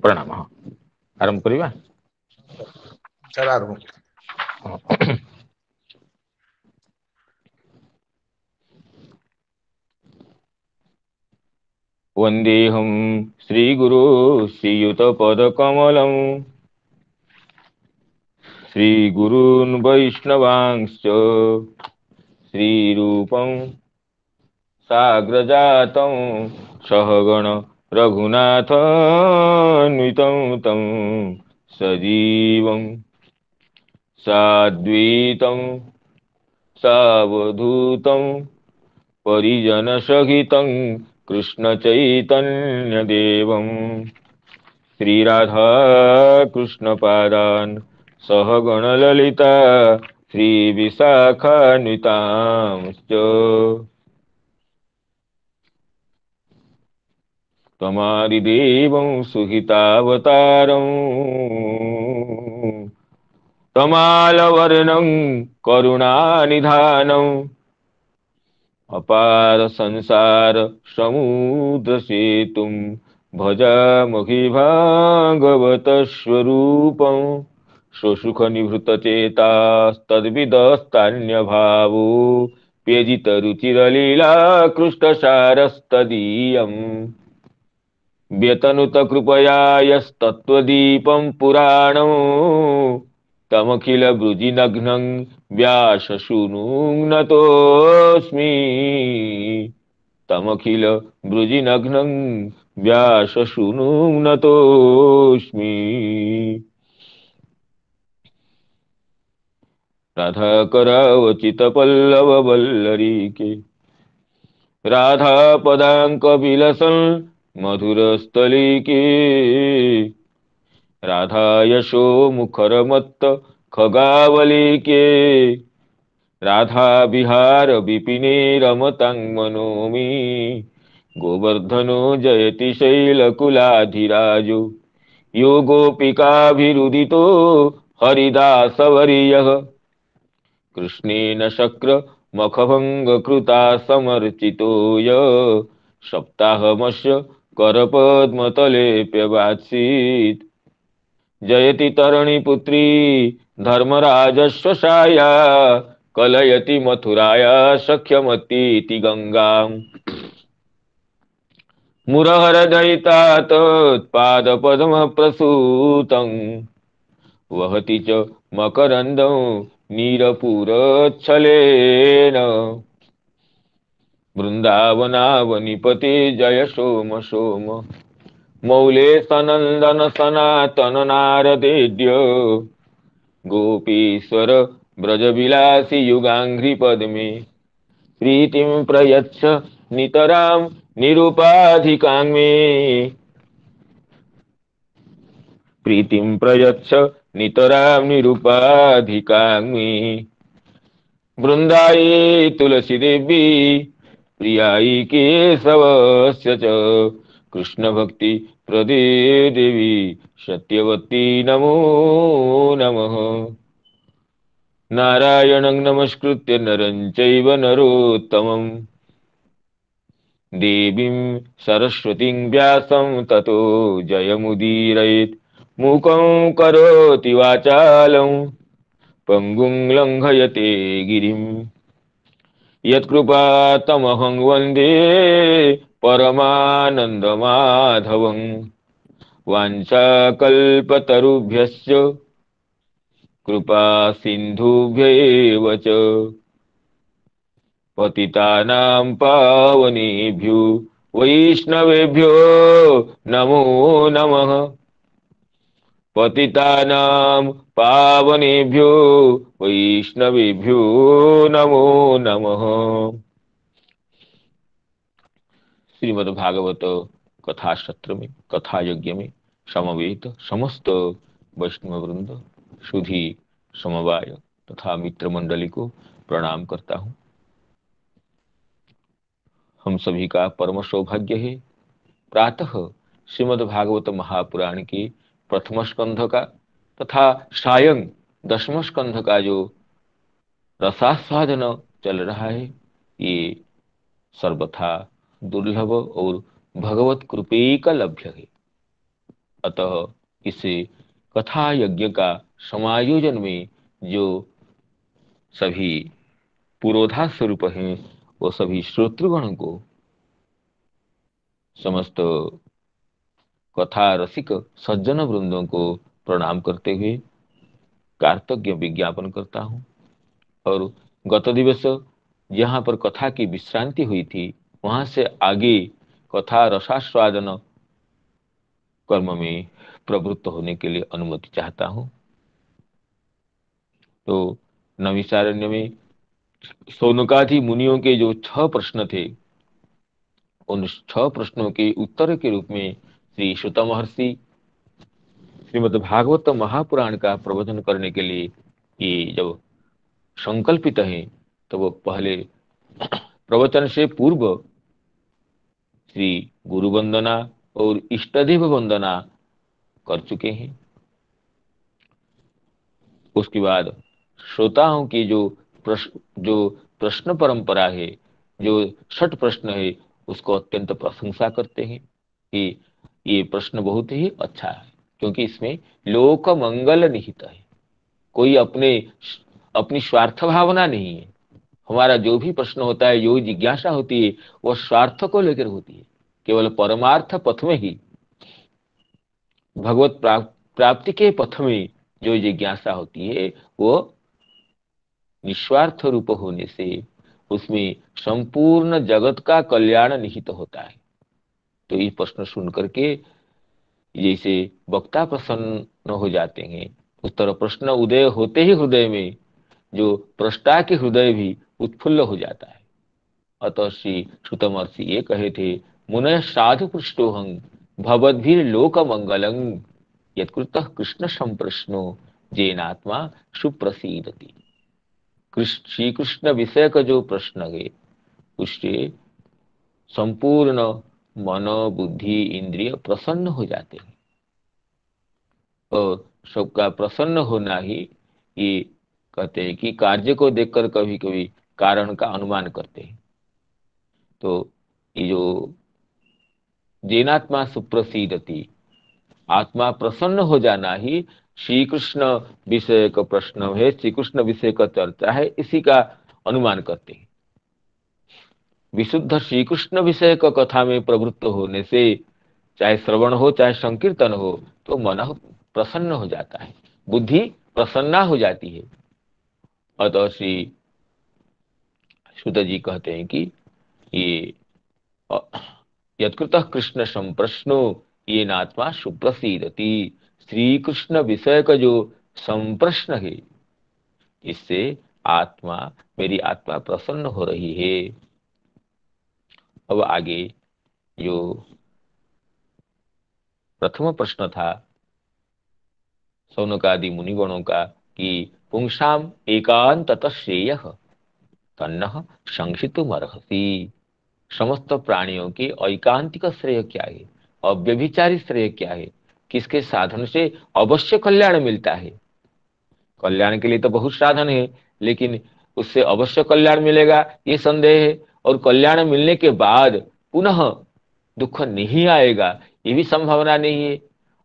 प्रणाम। आरंभ करिबा सर आरंभ। वंदेहम श्रीगुरो श्रीयुतपदकमलं श्रीगुरून् वैष्णवांश्च श्रीरूपं साग्रजातं सहगण रघुनाथान्वितं तं सजीवं साद्वैतं सावधूतं परिजनसहितं कृष्णचैतन्यदेवं श्रीराधा कृष्णपादान् सहगणललिता श्रीविशाखान्वितांश्च त्वमादिदेवं सुहितावतारम् तमालवर्णं करुणानिधानम् अपार संसार समुद्र सेतुं भजामहि भागवत स्वरूपं स्वसुख निभृत चेतास्तद्विदस्तान्यभावो व्यजित रुचिरलीला कृष्णसारस्तदीयम् व्यतनुत कृपया यस्तत्त्वदीपं पुराणं तमखिल ब्रुजिनघ्नं व्याससूनुं नतोऽस्मि तमखिल ब्रुजिनघ्नं व्याससूनुं नतोऽस्मि। राधाकरावचित पल्लव वल्लरीके राधा पदांक विलसन मधुरस्थलीके राधा यशो मुखर मत्त खगावलीके राधा विहार विपिने रमतां मनोमि गोवर्धनो जयति शैलकुलाधिराजो यो गोपिकाभिरुदितो हरिदासवर्यः कृष्णेन शक्र मखभङ्गकृता समर्चितो य सप्ताहमस्य करपद्मतलेऽप्यवात्सीत् जयति तरणीपुत्री धर्मराजस्वशाया कलयति मथुराया सख्यमतीति गंगाम् मुरहरदयिता तत्पादपद्मप्रसूतं वहति च मकरन्दं नीरपुरच्छलेन वृन्दावनावनिपते जय सोम सोम मौले सनन्दन सनातन नारदेद्य गोपीश्वर ब्रजविलासी युगांघ्रि पद्मे प्रीतिं प्रयच्छ नितरां निरुपाधिकां मे प्रीतिं प्रयच्छ नितरां निरुपाधिकां मे वृन्दाये तुलसी देवी प्रियायी केशवस्य च कृष्ण भक्ति प्रदे देवी सत्यवती नमो नमः। नारायणं नमस्कृत्य नरं चैव नरोत्तमं देवीं सरस्वतीं व्यासं ततो जयमुदीरयेत् मूकं करोति वाचालं पंगुं लंघयते गिरिं यत्कृपातमहं वन्दे परमानन्दमाधवं वाञ्छाकल्पतरुभ्यश्च कृपा सिन्धुभ्यैव च पतितानां पावनेभ्यो वैष्णवेभ्यो नमो नमः पतितानां पावनेभ्यो वैष्णवेभ्यो नमो नमः। श्रीमद् भागवत कथा सत्र में कथा यज्ञ में समवेत समस्त वैष्णव वृंद सुधी समवाय तथा मित्र मंडली को प्रणाम करता हूँ। हम सभी का परम सौभाग्य है प्रातः श्रीमद् भागवत महापुराण के प्रथम स्कंध का तथा सायं दशम स्कंध का जो रसास्वादन चल रहा है ये सर्वथा दुर्लभ और भगवत कृपे का लभ्य है। अतः इस कथा यज्ञ का समायोजन में जो सभी पुरोधा स्वरूप हैं, वो सभी श्रोतृगण को, समस्त कथा रसिक सज्जन वृंदों को प्रणाम करते हुए कार्तज्ञ विज्ञापन करता हूँ। और गत दिवस जहाँ पर कथा की विश्रांति हुई थी, वहां से आगे कथा रसास्वादन कर्म में प्रवृत्त होने के लिए अनुमति चाहता हूँ। तो नैमिषारण्य में सौनकादि मुनियों के जो 6 प्रश्न थे, उन 6 प्रश्नों के उत्तर के रूप में श्री सुत महर्षि श्रीमद् भागवत महापुराण का प्रवचन करने के लिए ये जब संकल्पित हैं, तो वो पहले प्रवचन से पूर्व श्री गुरु वंदना और इष्टदेव वंदना कर चुके हैं। उसके बाद श्रोताओं की जो प्रश्न परंपरा है, जो 6 प्रश्न है, उसको अत्यंत प्रशंसा करते हैं कि ये प्रश्न बहुत ही अच्छा है, क्योंकि इसमें लोक मंगल निहित है। कोई अपनी स्वार्थ भावना नहीं है। हमारा जो भी प्रश्न होता है, जो जिज्ञासा होती है, वो स्वार्थ को लेकर होती है। केवल परमार्थ पथ में ही, भगवत प्राप्ति के पथ में जो जिज्ञासा होती है, वो निस्वार्थ रूप होने से उसमें संपूर्ण जगत का कल्याण निहित होता है। तो ये प्रश्न सुन करके जैसे वक्ता प्रसन्न हो जाते हैं, उस तरह प्रश्न उदय होते ही हृदय में जो प्रष्टा के हृदय भी उत्फुल्ल हो जाता है। अतः श्री सुत महर्षि ये कहे थे, मुनय साधु पृष्ठोहं भवद्भिर लोक मंगलं यत्कृतः कृष्ण संप्रश्नो जेनात्मा सुप्रसीदति। श्री कृष्ण विषय का जो प्रश्न है, उससे संपूर्ण मन बुद्धि इंद्रिय प्रसन्न हो जाते हैं। और सबका प्रसन्न होना ही, ये कहते हैं कि कार्य को देखकर कभी कभी कारण का अनुमान करते हैं। तो ये जो जेनात्मा सुप्रसीदति, आत्मा प्रसन्न हो जाना ही श्री कृष्ण विषय का प्रश्न है, श्री कृष्ण विषय का चर्चा है, इसी का अनुमान करते हैं। विशुद्ध श्री कृष्ण विषय का कथा में प्रवृत्त होने से, चाहे श्रवण हो चाहे संकीर्तन हो, तो मन प्रसन्न हो जाता है, बुद्धि प्रसन्ना हो जाती है। अतः श्री सुत जी कहते हैं कि ये यत्कृतः कृष्ण संप्रश्नो ये नात्मा सुप्रसीदति, श्री कृष्ण विषय का जो संप्रश्न है, इससे आत्मा, मेरी आत्मा प्रसन्न हो रही है। अब आगे जो प्रथम प्रश्न था सौनकादि मुनिगणों का कि पुंसाम एकांततः श्रेयः तन्नः संशितुमर्हसि, समस्त प्राणियों के ऐकांतिक श्रेय क्या है, अव्यभिचारी श्रेय क्या है, किसके साधन से अवश्य कल्याण मिलता है। कल्याण के लिए तो बहुत साधन है, लेकिन उससे अवश्य कल्याण मिलेगा ये संदेह है। और कल्याण मिलने के बाद पुनः दुख नहीं आएगा, ये भी संभावना नहीं है।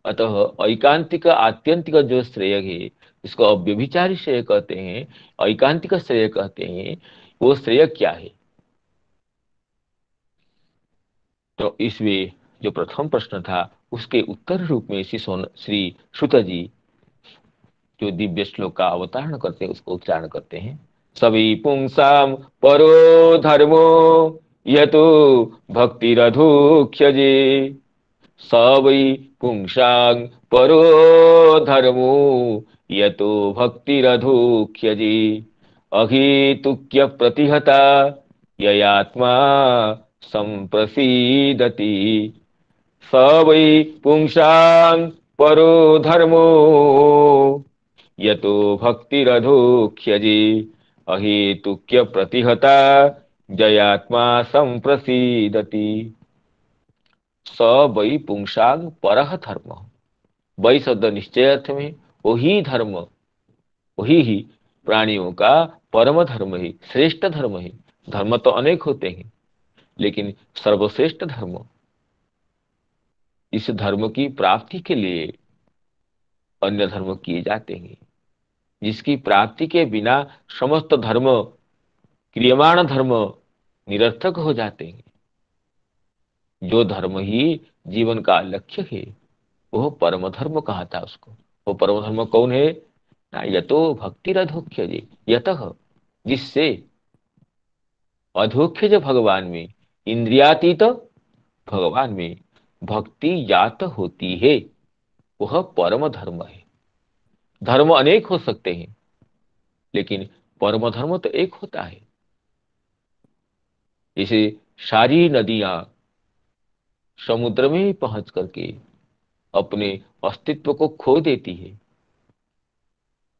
अतः ऐकांतिक आत्यंतिक जो श्रेय है, इसको अव्यभिचारी श्रेय कहते हैं, ऐकांतिक श्रेय कहते हैं। वो श्रेय क्या है? तो इसमें जो प्रथम प्रश्न था, उसके उत्तर रूप में श्री सुत जी जो दिव्य श्लोक का अवतारण करते हैं, उसको उच्चारण करते हैं। सभी पुंसाम परो धर्मो यतो भक्तिरधोक्ष्यजे, सवै पुंसां परो धर्मो यतो भक्तिरधोक्ष्यजे, अहेतुक्य प्रतिहता ययात्मा संप्रसीदति, स वै पुंसां परो धर्मो यतो भक्तिरधोक्ष्यजे, अहेतुक्य प्रतिहता जयात्मा संप्रसीदति। स वै पुंसां परः धर्म, वै शब्द निश्चय अर्थ में, वही धर्म, वही ही प्राणियों का परम धर्म है, श्रेष्ठ धर्म है। धर्म तो अनेक होते हैं, लेकिन सर्वश्रेष्ठ धर्म इस धर्म की प्राप्ति के लिए अन्य धर्म किए जाते हैं, जिसकी प्राप्ति के बिना समस्त धर्म, क्रियमाण धर्म निरर्थक हो जाते हैं। जो धर्म ही जीवन का लक्ष्य है, वो परम धर्म कहा था उसको। वो परम धर्म कौन है ना? यतो भक्ति अधोख्य जी, यतः, जिससे, अधोख्य जो भगवान में, इंद्रियातीत भगवान में भक्ति जात होती है, वह परम धर्म है। धर्म अनेक हो सकते हैं, लेकिन परम धर्म तो एक होता है। जैसे सारी नदियां समुद्र में ही पहुंच करके अपने अस्तित्व को खो देती है,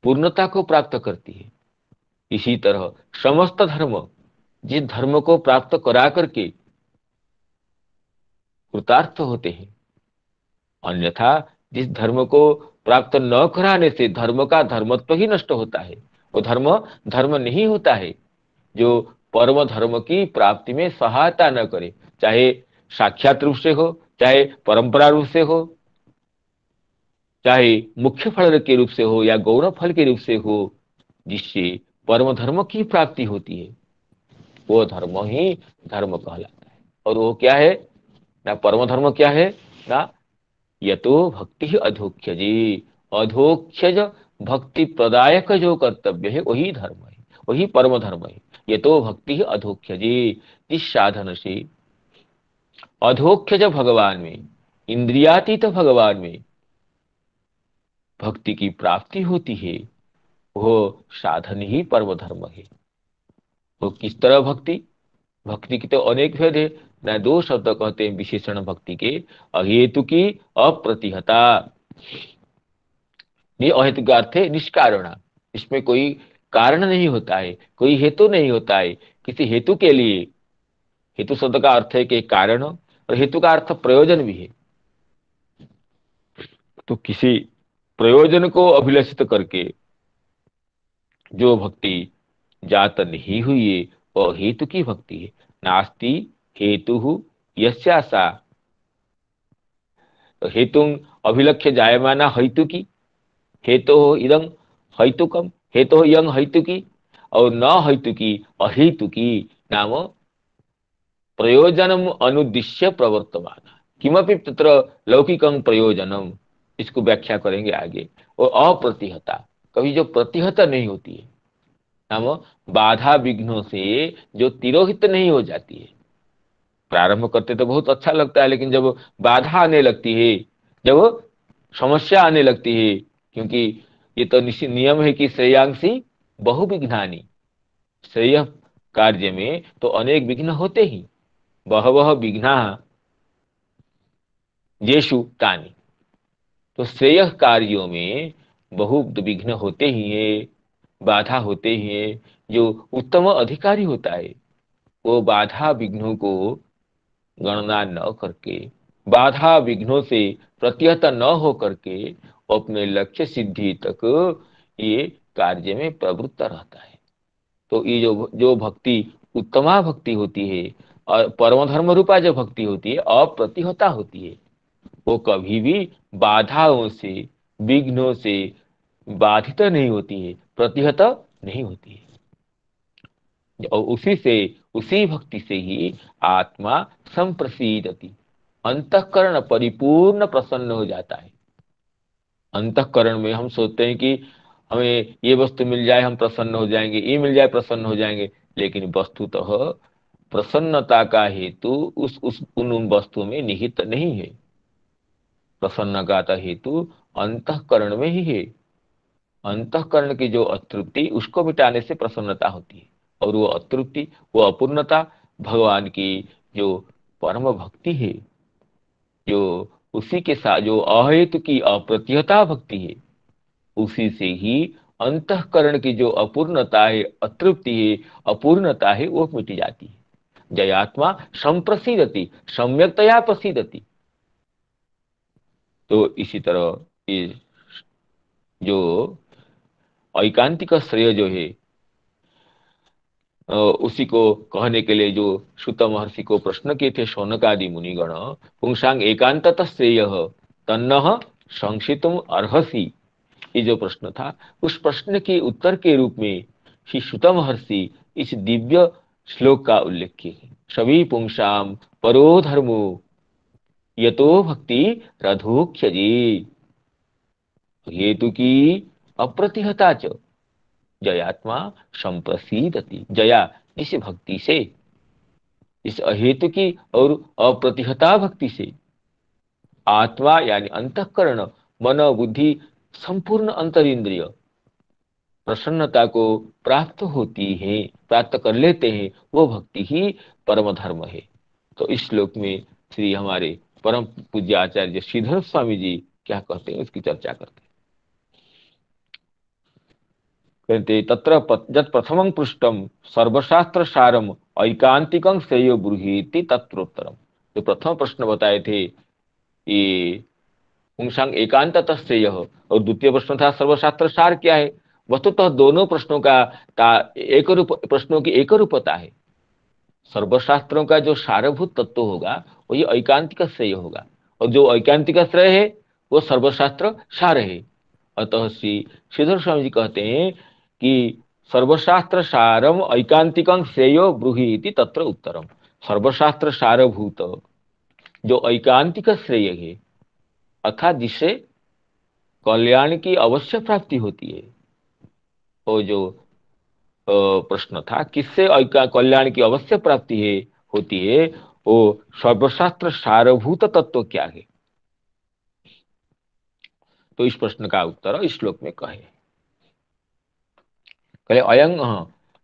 पूर्णता को प्राप्त करती है। इसी तरह समस्त धर्म जिस धर्म को प्राप्त करा करके कृतार्थ होते हैं, अन्यथा जिस धर्म को प्राप्त न कराने से धर्म का धर्मत्व ही नष्ट होता है, वो धर्म धर्म नहीं होता है। जो परम धर्म की प्राप्ति में सहायता न करे, चाहे साक्षात रूप से हो, चाहे परंपरा रूप से हो, चाहे मुख्य फल के रूप से हो या गौण फल के रूप से हो, जिससे परम धर्म की प्राप्ति होती है, वो धर्म ही धर्म कहलाता है। और वो क्या है ना? परम धर्म क्या है ना? यतो भक्ति अधोख्य जी, अधोख्यज भक्ति प्रदायक जो कर्तव्य है वही धर्म है, वही परम धर्म है। यतो भक्ति अधोख्य जी, इस साधन से अधोख्यज भगवान में, इंद्रियातीत भगवान में भक्ति की प्राप्ति होती है, वो साधन ही परम धर्म है। वो किस तरह भक्ति? भक्ति की तो अनेक भेद है ना। दो शब्द कहते हैं विशेषण भक्ति के, अहेतु की, अप्रतिहता। ये अहेतु का अर्थ है निष्कारणा, इसमें कोई कारण नहीं होता है, कोई हेतु नहीं होता है किसी हेतु के लिए। हेतु शब्द का अर्थ है कि कारण, और हेतु का अर्थ प्रयोजन भी है। तो किसी प्रयोजन को अभिलषित करके जो भक्ति जात नहीं हुई है, वह हेतु की भक्ति है। नास्ति हेतु यस्या सा, तो हेतु अभिलक्ष्य जायमाना हेतु की, हेतु हो इदं हेतुकम, हेतु हो यंग हेतु की, और न हेतु की अहेतु की नाम प्रयोजनम अनुद्दिश्य प्रवर्तमान, किमपि तत्र लौकिकं प्रयोजनम, इसको व्याख्या करेंगे आगे। और अप्रतिहता, कभी जो प्रतिहत नहीं होती है, नाम बाधा विघ्नों से जो तिरोहित नहीं हो जाती है। प्रारंभ करते तो बहुत अच्छा लगता है, लेकिन जब बाधा आने लगती है, जब समस्या आने लगती है, क्योंकि ये तो नियम है कि श्रेयांसी बहु विघ्नानि, श्रेय कार्य में तो अनेक विघ्न होते ही, बहवः विघ्ना येषु तानि। तो श्रेय कार्यों में बहुत विघ्न होते ही है, बाधा होते ही है। जो उत्तम अधिकारी होता है, वो बाधा विघ्नों को गणना न करके, बाधा विघ्नों से प्रतिहत न हो करके अपने लक्ष्य सिद्धि तक ये कार्य में प्रवृत्त रहता है। तो ये जो जो भक्ति उत्तमा भक्ति होती है, और परम धर्म रूपा जो भक्ति होती है, अप्रतिहता होती है। वो कभी भी बाधाओं से, विघ्नों से बाधित नहीं होती है, प्रतिहत नहीं होती है। और उसी से, उसी भक्ति से ही आत्मा संप्रसीदति, अंतःकरण परिपूर्ण प्रसन्न हो जाता है। अंतःकरण में हम सोचते हैं कि हमें ये वस्तु मिल जाए हम प्रसन्न हो जाएंगे, ये मिल जाए प्रसन्न हो जाएंगे, लेकिन वस्तुतः प्रसन्नता का हेतु उस उन वस्तुओं में निहित नहीं है। प्रसन्न का तो हेतु अंतःकरण में ही है। अंतःकरण की जो अतृप्ति, उसको मिटाने से प्रसन्नता होती है। और वो अतृप्ति, वो अपूर्णता भगवान की जो परम भक्ति है, जो उसी के साथ जो अहेतु की अप्रतिहता भक्ति है, उसी से ही अंतःकरण की जो अपूर्णता है, अतृप्ति है, अपूर्णता है, वो मिटी जाती है। जयात्मा संप्रसिद्धति, सम्यकतया प्रसिद्धति। तो इसी तरह ये जो ऐकांतिक श्रेय जो है, उसी को कहने के लिए जो सुत महर्षि को प्रश्न किए थे शौनक आदि मुनिगण, पुंसांग एकांततः श्रेयः तन्नः संशितुम अर्हसि, ये जो प्रश्न था उस प्रश्न के उत्तर के रूप में श्री सुत महर्षि इस दिव्य श्लोक का उल्लेख किए हैं। सभी पुंसाम परो धर्मो यतो भक्ति रधोक्षजे हेतु की अप्रतिहता च जयात्मा संप्रसीदति। जया इस भक्ति से, इस अहेतु की और अप्रतिहता भक्ति से आत्मा यानी अंतःकरण, मन, बुद्धि, संपूर्ण अंतर इंद्रिय प्रसन्नता को प्राप्त होती है, प्राप्त कर लेते हैं, वो भक्ति ही परम धर्म है। तो इस श्लोक में श्री हमारे परम पूज्य आचार्य श्रीधर स्वामी जी क्या कहते हैं उसकी चर्चा करते हैं। कहते तत्र यत् प्रथमं पृष्ठम सर्वशास्त्र सारम ऐकांतिकं श्रेयो ब्रूहीति तत्रोत्तरम। जो प्रथम प्रश्न बताए थे ये पुंसांग एकांततः श्रेय, और द्वितीय प्रश्न था सर्वशास्त्र सार क्या है। वस्तुतः दोनों प्रश्नों का एक रूप, प्रश्नों की एक रूपता है। सर्वशास्त्रों का जो सारभूत तत्व होगा वो ये ऐकांतिक श्रेय होगा, और जो ऐकांतिक श्रेय है वो सर्वशास्त्र सार है। अतः श्री श्रीधर स्वामी जी कहते हैं कि सर्वशास्त्र सारम ऐकांतिकं श्रेयो ब्रूहि इति तत्र उत्तरम। सर्वशास्त्र सारभूत जो ऐकांतिक श्रेय है, अर्थात जिससे कल्याण की अवश्य प्राप्ति होती है, वो जो प्रश्न था किससे कल्याण की अवश्य प्राप्ति है होती है, वो सर्वशास्त्र सारभूत तत्व क्या है। तो इस प्रश्न का उत्तर इस श्लोक में कहे अयं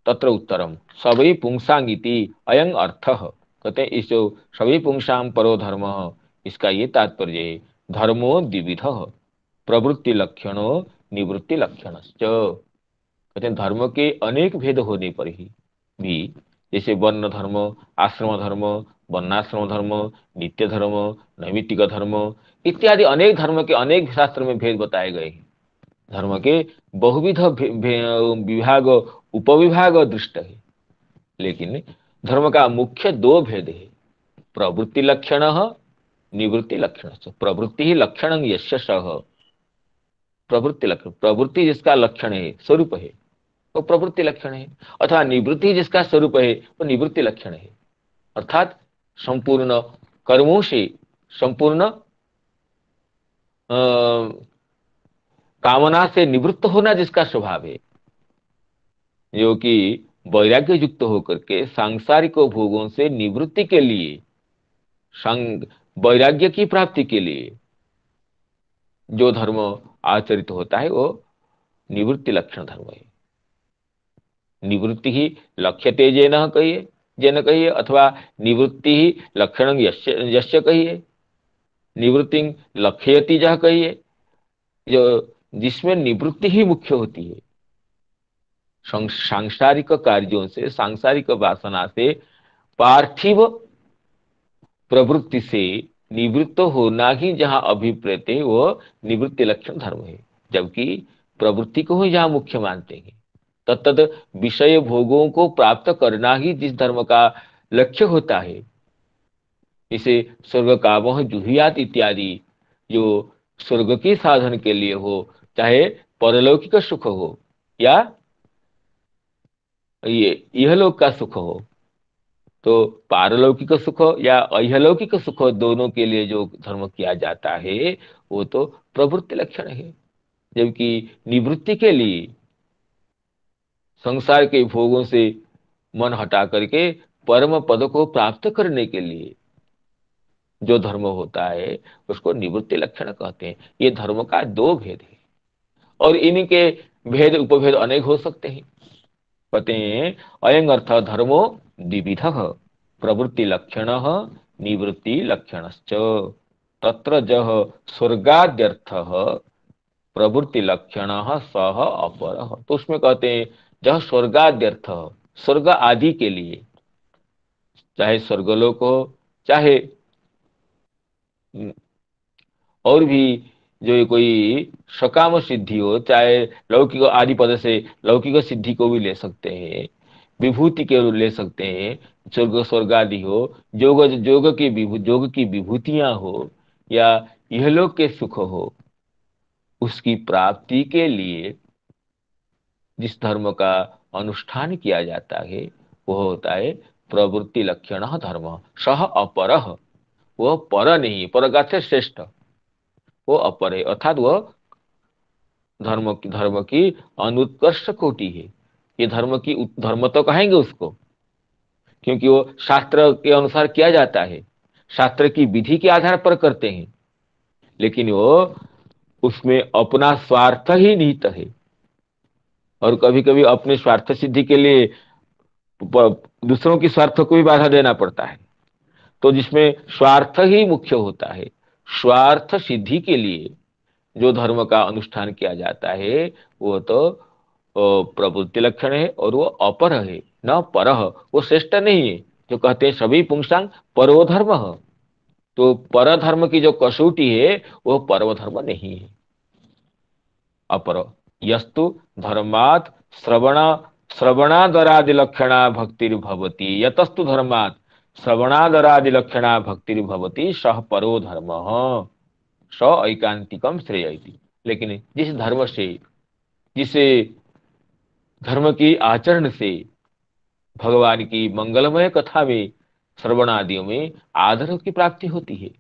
तत्र उत्तरम सवै पुंसांगिति अयं अर्थ। कहते हैं इस जो सभी पुंसां परो धर्म, इसका ये तात्पर्य है धर्मो द्विविध प्रवृत्ति लक्षणो निवृत्ति लक्षणश्च। कहते हैं धर्म के अनेक भेद होने पर ही भी, जैसे वर्ण धर्म, आश्रम धर्म, वर्णाश्रम धर्म, नित्य धर्म, नैमित्तिक धर्म इत्यादि अनेक धर्म के अनेक शास्त्र में भेद बताए गए हैं। धर्म के बहुविध विभाग उपविभाग दृष्ट है, लेकिन धर्म का मुख्य दो भेद है प्रवृत्ति लक्षण निवृत्ति लक्षण। प्रवृत्ति ही लक्षण यस्य सह, प्रवृत्ति लक्षण, प्रवृत्ति जिसका लक्षण है स्वरूप है वो प्रवृत्ति लक्षण है, अथवा निवृत्ति जिसका स्वरूप है वो निवृत्ति लक्षण है। अर्थात संपूर्ण कर्मों से संपूर्ण कामना से निवृत्त होना जिसका स्वभाव है, जो कि वैराग्य युक्त होकर के सांसारिक भोगों से निवृत्ति के लिए, वैराग्य की प्राप्ति के लिए जो धर्म आचरित होता है वो निवृत्ति लक्षण धर्म है। निवृत्ति ही लक्ष्यते जेन कहिए अथवा निवृत्ति ही लक्षण यस्य कहिए, निवृत्ति लक्ष्यति जह कहिए, जो जिसमें निवृत्ति ही मुख्य होती है। सांसारिक कार्यों से, सांसारिक वासना से, पार्थिव प्रवृत्ति से निवृत्त होना ही जहां अभिप्रेत है वो निवृत्ति लक्षण धर्म है। जबकि प्रवृत्ति को ही जहां मुख्य मानते हैं, तत्त विषय भोगों को प्राप्त करना ही जिस धर्म का लक्ष्य होता है, इसे स्वर्ग कामः जुहियात इत्यादि जो स्वर्ग के साधन के लिए हो, चाहे परलौकिक सुख हो या ये इहलोक का सुख हो, तो पारलौकिक सुख या अहलौकिक सुख दोनों के लिए जो धर्म किया जाता है वो तो प्रवृत्ति लक्षण है। जबकि निवृत्ति के लिए, संसार के भोगों से मन हटा करके परम पद को प्राप्त करने के लिए जो धर्म होता है उसको निवृत्ति लक्षण कहते हैं। ये धर्म का दो भेद है, और इनके भेद उपभेद अनेक हो सकते हैं। कहते हैं अयं अर्थ धर्मो द्विविध प्रवृत्ति लक्षण निवृत्ति लक्षणश्च तत्र जह स्वर्गाद्यर्थ प्रवृत्ति लक्षण सह अपर। तो उसमें कहते हैं जह स्वर्गाद्यर्थ, स्वर्ग आदि के लिए, चाहे स्वर्गलोक हो, चाहे और भी जो कोई सकाम सिद्धि हो, चाहे लौकिक आदि पद से लौकिक सिद्धि को भी ले सकते हैं, विभूति के रूप ले सकते हैं, स्वर्ग स्वर्ग आदि हो, जोग की विभूतियां हो, या इहलोक के सुख हो, उसकी प्राप्ति के लिए जिस धर्म का अनुष्ठान किया जाता है वह होता है प्रवृत्ति लक्षण धर्म। सह अपरः, वह पर नहीं, पर का अर्थ है श्रेष्ठ, वो अपर है, अर्थात वह धर्म की अनुत्कृष्ट कोटि है। ये धर्म तो कहेंगे उसको, क्योंकि वो शास्त्र के अनुसार किया जाता है, शास्त्र की विधि के आधार पर करते हैं, लेकिन वो उसमें अपना स्वार्थ ही निहित है। और कभी कभी अपने स्वार्थ सिद्धि के लिए दूसरों की स्वार्थ को भी बाधा देना पड़ता है। तो जिसमें स्वार्थ ही मुख्य होता है, स्वार्थ सिद्धि के लिए जो धर्म का अनुष्ठान किया जाता है वो तो प्रवृत्ति लक्षण है, और वो अपर है, न परह, वो श्रेष्ठ नहीं है। जो कहते हैं सभी पुंसांग परो धर्म, तो पर धर्म की जो कसौटी है वो पर्व धर्म नहीं है, अपर। यस्तु धर्मात् श्रवण श्रवणादरादि लक्षणा भक्तिर्भवति, यतस्तु धर्मात् श्रवणादरादि लक्षणा भक्तिर्भवति सह परो धर्म स ऐकांतिकम श्रेयति। लेकिन जिसे धर्म की आचरण से भगवान की मंगलमय कथा में, श्रवण आदियों में आदर की प्राप्ति होती है,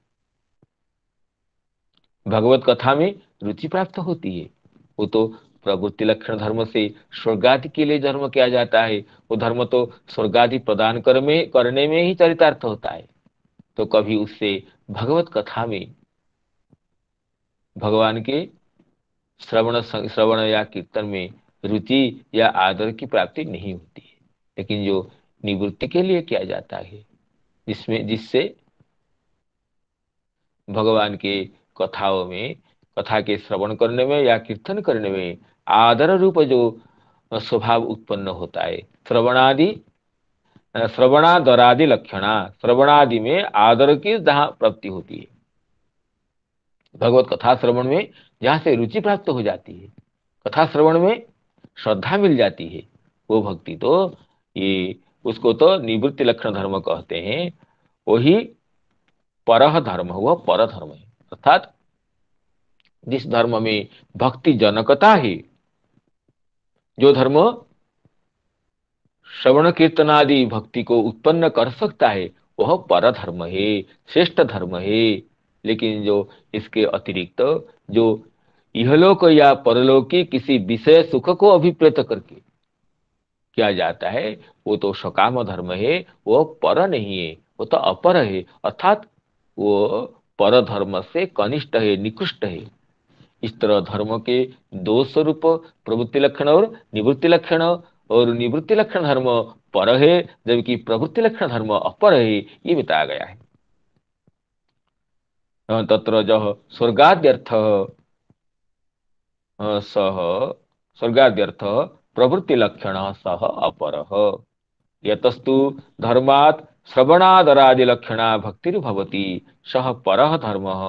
भगवत कथा में रुचि प्राप्त होती है, वो तो प्रवृत्ति लक्षण धर्म से स्वर्गादि के लिए धर्म किया जाता है। वो धर्म तो स्वर्गादि प्रदान करने में ही चरितार्थ होता है। तो कभी उससे भगवत कथा में भगवान के श्रवण या कीर्तन में रुचि या आदर की प्राप्ति नहीं होती है। लेकिन जो निवृत्ति के लिए किया जाता है, जिससे भगवान के कथाओं में, कथा के श्रवण करने में या कीर्तन करने में आदर रूप जो स्वभाव उत्पन्न होता है, श्रवणादरादि लक्षणा, श्रवणादि में आदर की जहां प्राप्ति होती है, भगवत कथा श्रवण में जहां से रुचि प्राप्त हो जाती है, कथा श्रवण में श्रद्धा मिल जाती है, वो भक्ति तो ये उसको तो निवृत्ति लक्षण धर्म कहते हैं। वही परह धर्म हुआ, पर धर्म है, अर्थात जिस धर्म में भक्ति जनकता है, जो धर्म श्रवण कीर्तन आदि भक्ति को उत्पन्न कर सकता है, वह पर धर्म है, श्रेष्ठ धर्म है। लेकिन जो इसके अतिरिक्त जो इहलोक या परलोक की किसी विषय सुख को अभिप्रेत करके किया जाता है, वो तो सकाम धर्म है, वो पर नहीं है, वो तो अपर है, अर्थात वो पर धर्म से कनिष्ठ है, निकृष्ट है। इस तरह धर्म के दो स्वरूप, प्रवृत्ति लक्षण और निवृत्ति लक्षण, और निवृत्ति लक्षण धर्म पर है जबकि प्रवृत्ति लक्षण धर्म अपर है, ये बताया गया है। तत्र जह स्वर्गाद्यर्थ सह स्वर्गाद्यर्थ प्रवृत्ति लक्षण सह अपरः, यतस्तु धर्मात् श्रवणादरादि लक्षणा भक्तिर्भवति सह परः धर्मः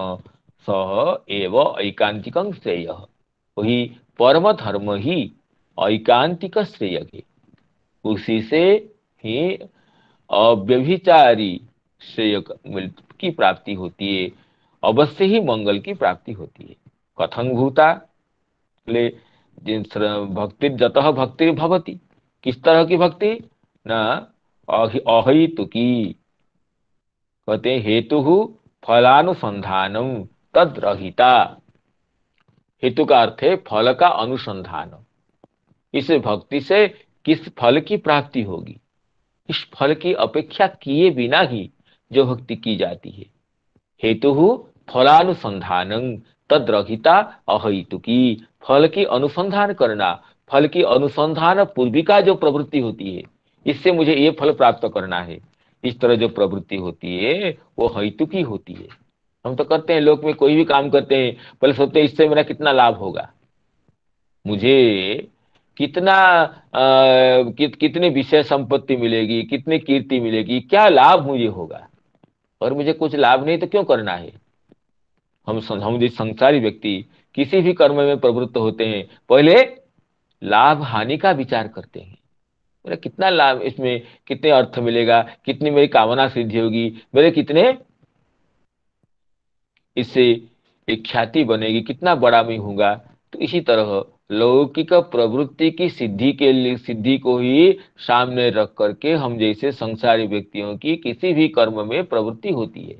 सह एव ऐकांतिकं श्रेयः। वही परम धर्म ही ऐकांतिक श्रेय है, उसी से ही अव्यभिचारी श्रेय की प्राप्ति होती है, अवश्य ही मंगल की प्राप्ति होती है। कथं भूता, ले भक्ति जतः भक्ति भवति, किस तरह की भक्ति, न अहेतुकी, कहते हेतु फलानुसंधानम तद रहिता। हेतु का अर्थ है फल का अनुसंधान, इस भक्ति से किस फल की प्राप्ति होगी, इस फल की अपेक्षा किए बिना ही जो भक्ति की जाती है। हेतु फलानुसंधानं तद रहिता अहेतुकी, फल की अनुसंधान करना, फल की अनुसंधान पूर्विका जो प्रवृत्ति होती है, इससे मुझे ये फल प्राप्त करना है, इस तरह जो प्रवृत्ति होती है वो हेतुकी होती है। हम तो करते हैं, लोक में कोई भी काम करते हैं पहले सोचते हैं इससे मेरा कितना लाभ होगा, मुझे कितना कितनी विषय संपत्ति मिलेगी, कितनी कीर्ति मिलेगी, क्या लाभ मुझे होगा, और मुझे कुछ लाभ नहीं तो क्यों करना है। हम जिस संसारी व्यक्ति किसी भी कर्म में प्रवृत्त होते हैं, पहले लाभ हानि का विचार करते हैं, मेरा कितना लाभ इसमें, कितने अर्थ मिलेगा, कितनी मेरी कामना सिद्धि होगी, मेरे कितने इससे एक ख्याति बनेगी, कितना बड़ा मैं होऊंगा। तो इसी तरह लौकिक प्रवृत्ति की सिद्धि के लिए, सिद्धि को ही सामने रख करके हम जैसे संसारी व्यक्तियों की किसी भी कर्म में प्रवृत्ति होती है,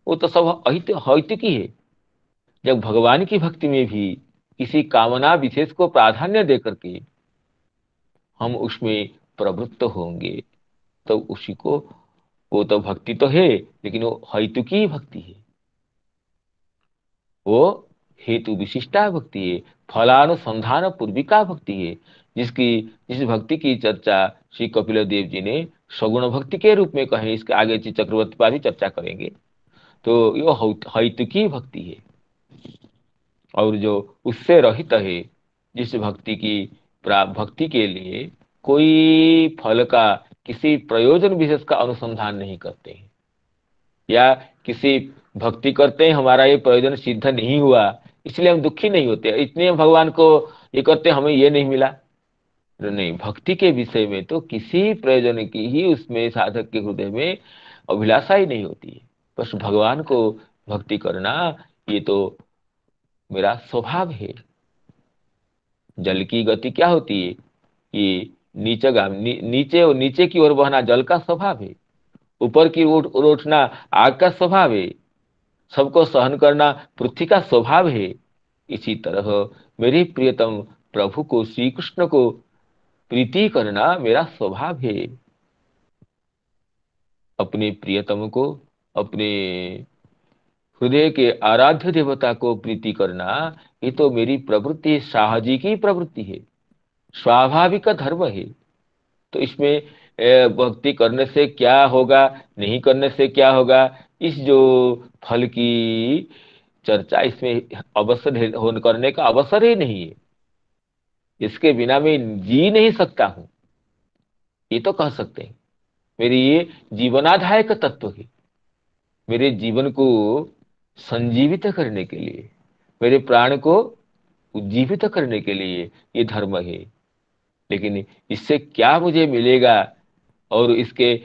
वो तो सब हौतिकी है। जब भगवान की भक्ति में भी किसी कामना विशेष को प्राधान्य दे करके हम उसमें प्रवृत्त होंगे, तो उसी को, वो तो भक्ति तो है, लेकिन वो हौतुकी भक्ति है, वो हेतु विशिष्टा भक्ति है, फलानुसंधान पूर्विका भक्ति है। जिसकी, जिस भक्ति की चर्चा श्री कपिल देव जी ने सगुण भक्ति के रूप में कहे, इसके आगे श्री चक्रवर्ती पर भी चर्चा करेंगे। तो ये हौतुकी भक्ति है। और जो उससे रहित है, जिस भक्ति की भक्ति के लिए कोई फल का, किसी प्रयोजन विशेष का अनुसंधान नहीं करते हैं, या किसी भक्ति करते हैं हमारा ये प्रयोजन सिद्ध नहीं हुआ इसलिए हम दुखी नहीं होते, इतने हम भगवान को ये करते हमें ये नहीं मिला। तो नहीं, भक्ति के विषय में तो किसी प्रयोजन की ही उसमें साधक के हृदय में अभिलाषा ही नहीं होती है। बस भगवान को भक्ति करना, ये तो मेरा स्वभाव है। जल की गति क्या होती है, ये नीचे और नीचे की ओर बहना जल का स्वभाव है, ऊपर की ओर उठना आग का स्वभाव है, सबको सहन करना पृथ्वी का स्वभाव है। इसी तरह मेरे प्रियतम प्रभु को, श्री कृष्ण को प्रीति करना मेरा स्वभाव है। अपने प्रियतम को, अपने हृदय के आराध्य देवता को प्रीति करना, ये तो मेरी प्रवृत्ति है, साहजी की प्रवृत्ति है, स्वाभाविक धर्म है। तो इसमें भक्ति करने से क्या होगा, नहीं करने से क्या होगा, इस जो फल की चर्चा, इसमें अवसर करने का अवसर ही नहीं है। इसके बिना मैं जी नहीं सकता हूं, ये तो कह सकते हैं। मेरी ये जीवनाधायक तत्व है, मेरे जीवन को संजीवित करने के लिए, मेरे प्राण को उज्जीवित करने के लिए ये धर्म है। लेकिन इससे क्या मुझे मिलेगा, और इसके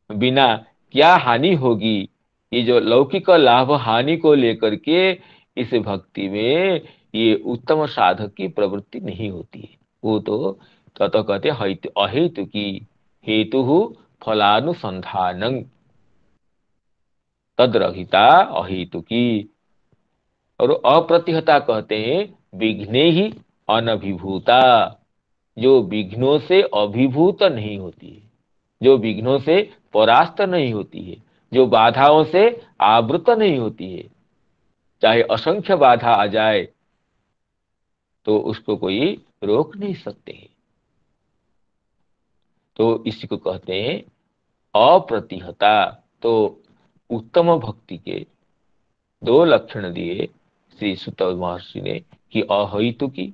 बिना क्या हानि होगी, ये जो लौकिक लाभ हानि को लेकर के इस भक्ति में ये उत्तम साधक की प्रवृत्ति नहीं होती है। वो तो तत कहते अहेतु की, हेतु फलानुसंधानं तद्रहिता अहेतु की। और अप्रतिहता कहते हैं विघ्ने ही अनभिभूता, जो विघ्नों से अभिभूत नहीं होती है, जो विघ्नों से परास्त नहीं होती है, जो बाधाओं से आवृत नहीं होती है। चाहे असंख्य बाधा आ जाए तो उसको कोई रोक नहीं सकते हैं। तो इसी को कहते हैं अप्रतिहता। तो उत्तम भक्ति के दो लक्षण दिए श्री सुत महर्षि ने, कि अहितु की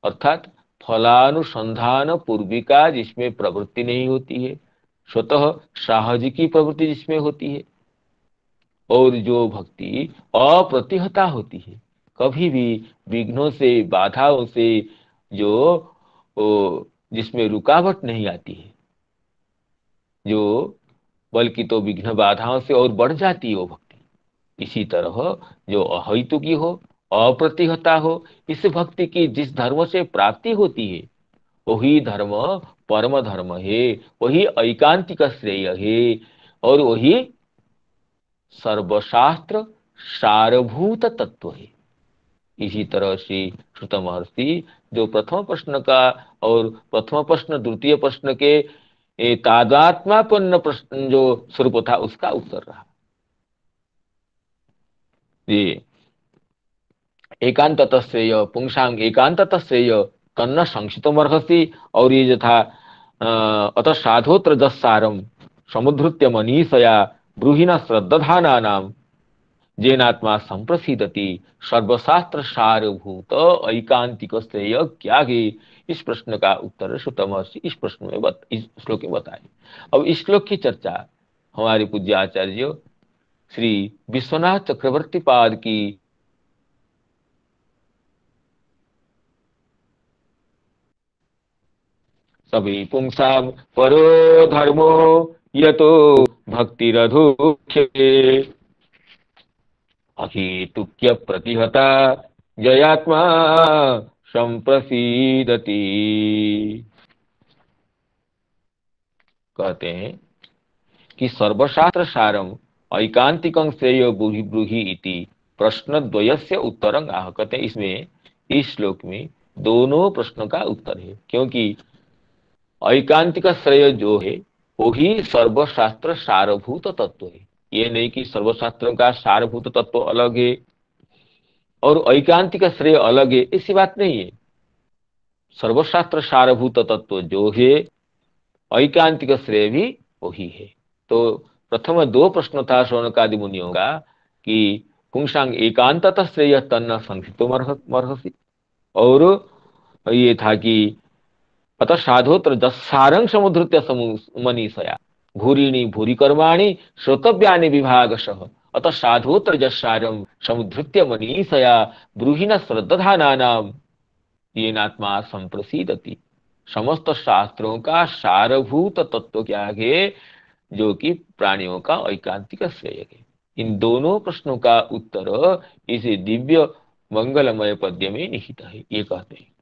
अर्थात फलानुसंधान पूर्विका, जिसमें प्रवृत्ति नहीं होती है, स्वतः साहज की प्रवृत्ति जिसमें होती है। और जो भक्ति अप्रतिहता होती है, कभी भी विघ्नों से, बाधाओं से, जो जिसमें रुकावट नहीं आती है, जो बल्कि तो विघ्न बाधाओं से और बढ़ जाती है वो भक्ति। इसी तरह जो अहैतुकी हो, अप्रतिहता हो, इस भक्ति की जिस धर्म से प्राप्ति होती है, वही धर्म परम धर्म है, वही ऐकांतिक श्रेय है, और वही सर्वशास्त्र सारभूत तत्व है। इसी तरह से श्रुत महर्षि जो प्रथम प्रश्न का, और प्रथम प्रश्न द्वितीय प्रश्न के तादात्म्यपन्न प्रश्न जो स्वरूप था, उसका उत्तर रहा। ये एकांत श्रेय पुंसांग एकांत श्रेय तन्न संक्षिप्तमर्हसि। और ये जो था अतः साधोत्र जस्सारम समुद्धृत्य मनीषया ब्रूहिणा श्रद्धाना नाम जेनात्मा संप्रसिदति सर्वशास्त्र सारभूत ऐकांतिक श्रेय क्या है। इस प्रश्न का उत्तर श्रुत महर्षि इस प्रश्न में इस श्लोक में बताए। अब इस श्लोक की चर्चा हमारे पूज्य आचार्य श्री विश्वनाथ चक्रवर्ती पाद की सभी पुंसां परो धर्मो यतो भक्तिरधोक्षते अहेतुक्य प्रतिहता जयात्मा संप्रसीदति। कहते हैं कि सर्वशास्त्र सारम ऐकांतिकं श्रेयो ब्रूहि ब्रूहि इति प्रश्न द्वयस्य उत्तरं आह। कहते हैं इसमें, इस श्लोक में दोनों प्रश्नों का उत्तर है, क्योंकि ऐकांतिक श्रेय जो है वही सर्वशास्त्र सारभूत तत्व है। ये नहीं कि सर्वशास्त्रों का सारभूत तत्व अलग है और ऐकांतिक श्रेय अलग है, ऐसी बात नहीं है। सर्वशास्त्र सारभूत तत्व जो है, ऐकांतिक श्रेय भी वही है। तो प्रथम दो प्रश्न था शौनकादि मुनियों का कि पुंसांग एकांतत श्रेय तन्न संस्थितो मर्हसि, और ये था कि अतः साधोत्र जस्सारं समुद्धृत्य मनीषया भूरिणी भूरि कर्माणि श्रोतव्यानि विभागशः अतः साधोत्र जस्सारं समुद्धृत्य मनीषया ब्रूहि न श्रद्धानानाम येनात्मा संप्रसीदति। समस्त शास्त्रों का सारभूत तत्व क्या है, जो कि प्राणियों का ऐकांतिक श्रेय है। इन दोनों प्रश्नों का उत्तर इस दिव्य मंगलमय पद्य में निहित है। ये कहते हैं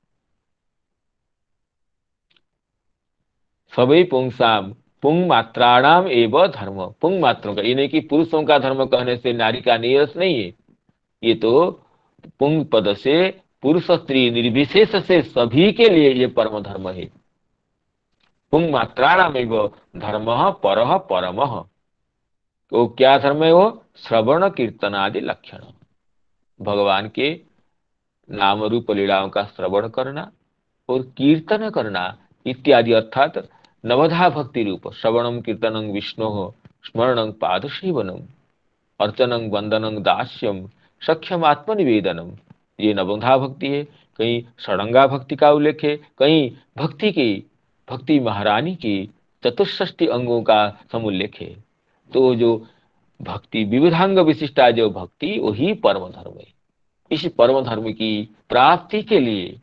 सभी पुंसाम पुंग मात्राणाम एवं धर्म। पुंग मात्रों का, ये नहीं कि पुरुषों का धर्म कहने से नारी का नीरस नहीं है। ये तो पुंग पद से पुरुष स्त्री निर्विशेष से सभी के लिए ये परम धर्म है। पुंग मात्राणाम एवं धर्म परः परमः। तो क्या धर्म है वो? श्रवण कीर्तन आदि लक्षण, भगवान के नाम रूप लीलाओं का श्रवण करना और कीर्तन करना इत्यादि, अर्थात नवधा भक्ति रूप श्रवणं कीर्तनं विष्णो स्मरणं पाद सेवनम अर्चनं वंदनं दास्यम सख्यम आत्मनिवेदनम, ये नवधा भक्ति है। कहीं षडंगा भक्ति का उल्लेख है, कहीं भक्ति की, भक्ति महारानी की चतुष्षष्टि अंगों का समुल्लेख है। तो जो भक्ति विविधांग विशिष्टा जो भक्ति, वही परम धर्म है। इस परम धर्म की प्राप्ति के लिए,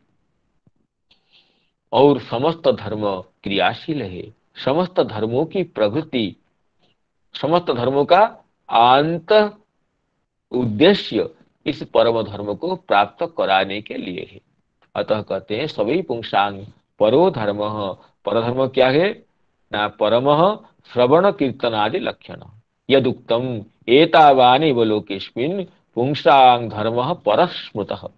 और समस्त धर्म क्रियाशील है, समस्त धर्मों की प्रवृत्ति, समस्त धर्मों का आंत उद्देश्य इस परम धर्म को प्राप्त कराने के लिए है। अतः कहते हैं सभी पुंसांग परो धर्म। परधर्म क्या है ना? परमः श्रवण कीर्तन आदि लक्षण यदुक्तम एतावानि लोकेस्मिन् पुंसांग धर्मः परस्मृतः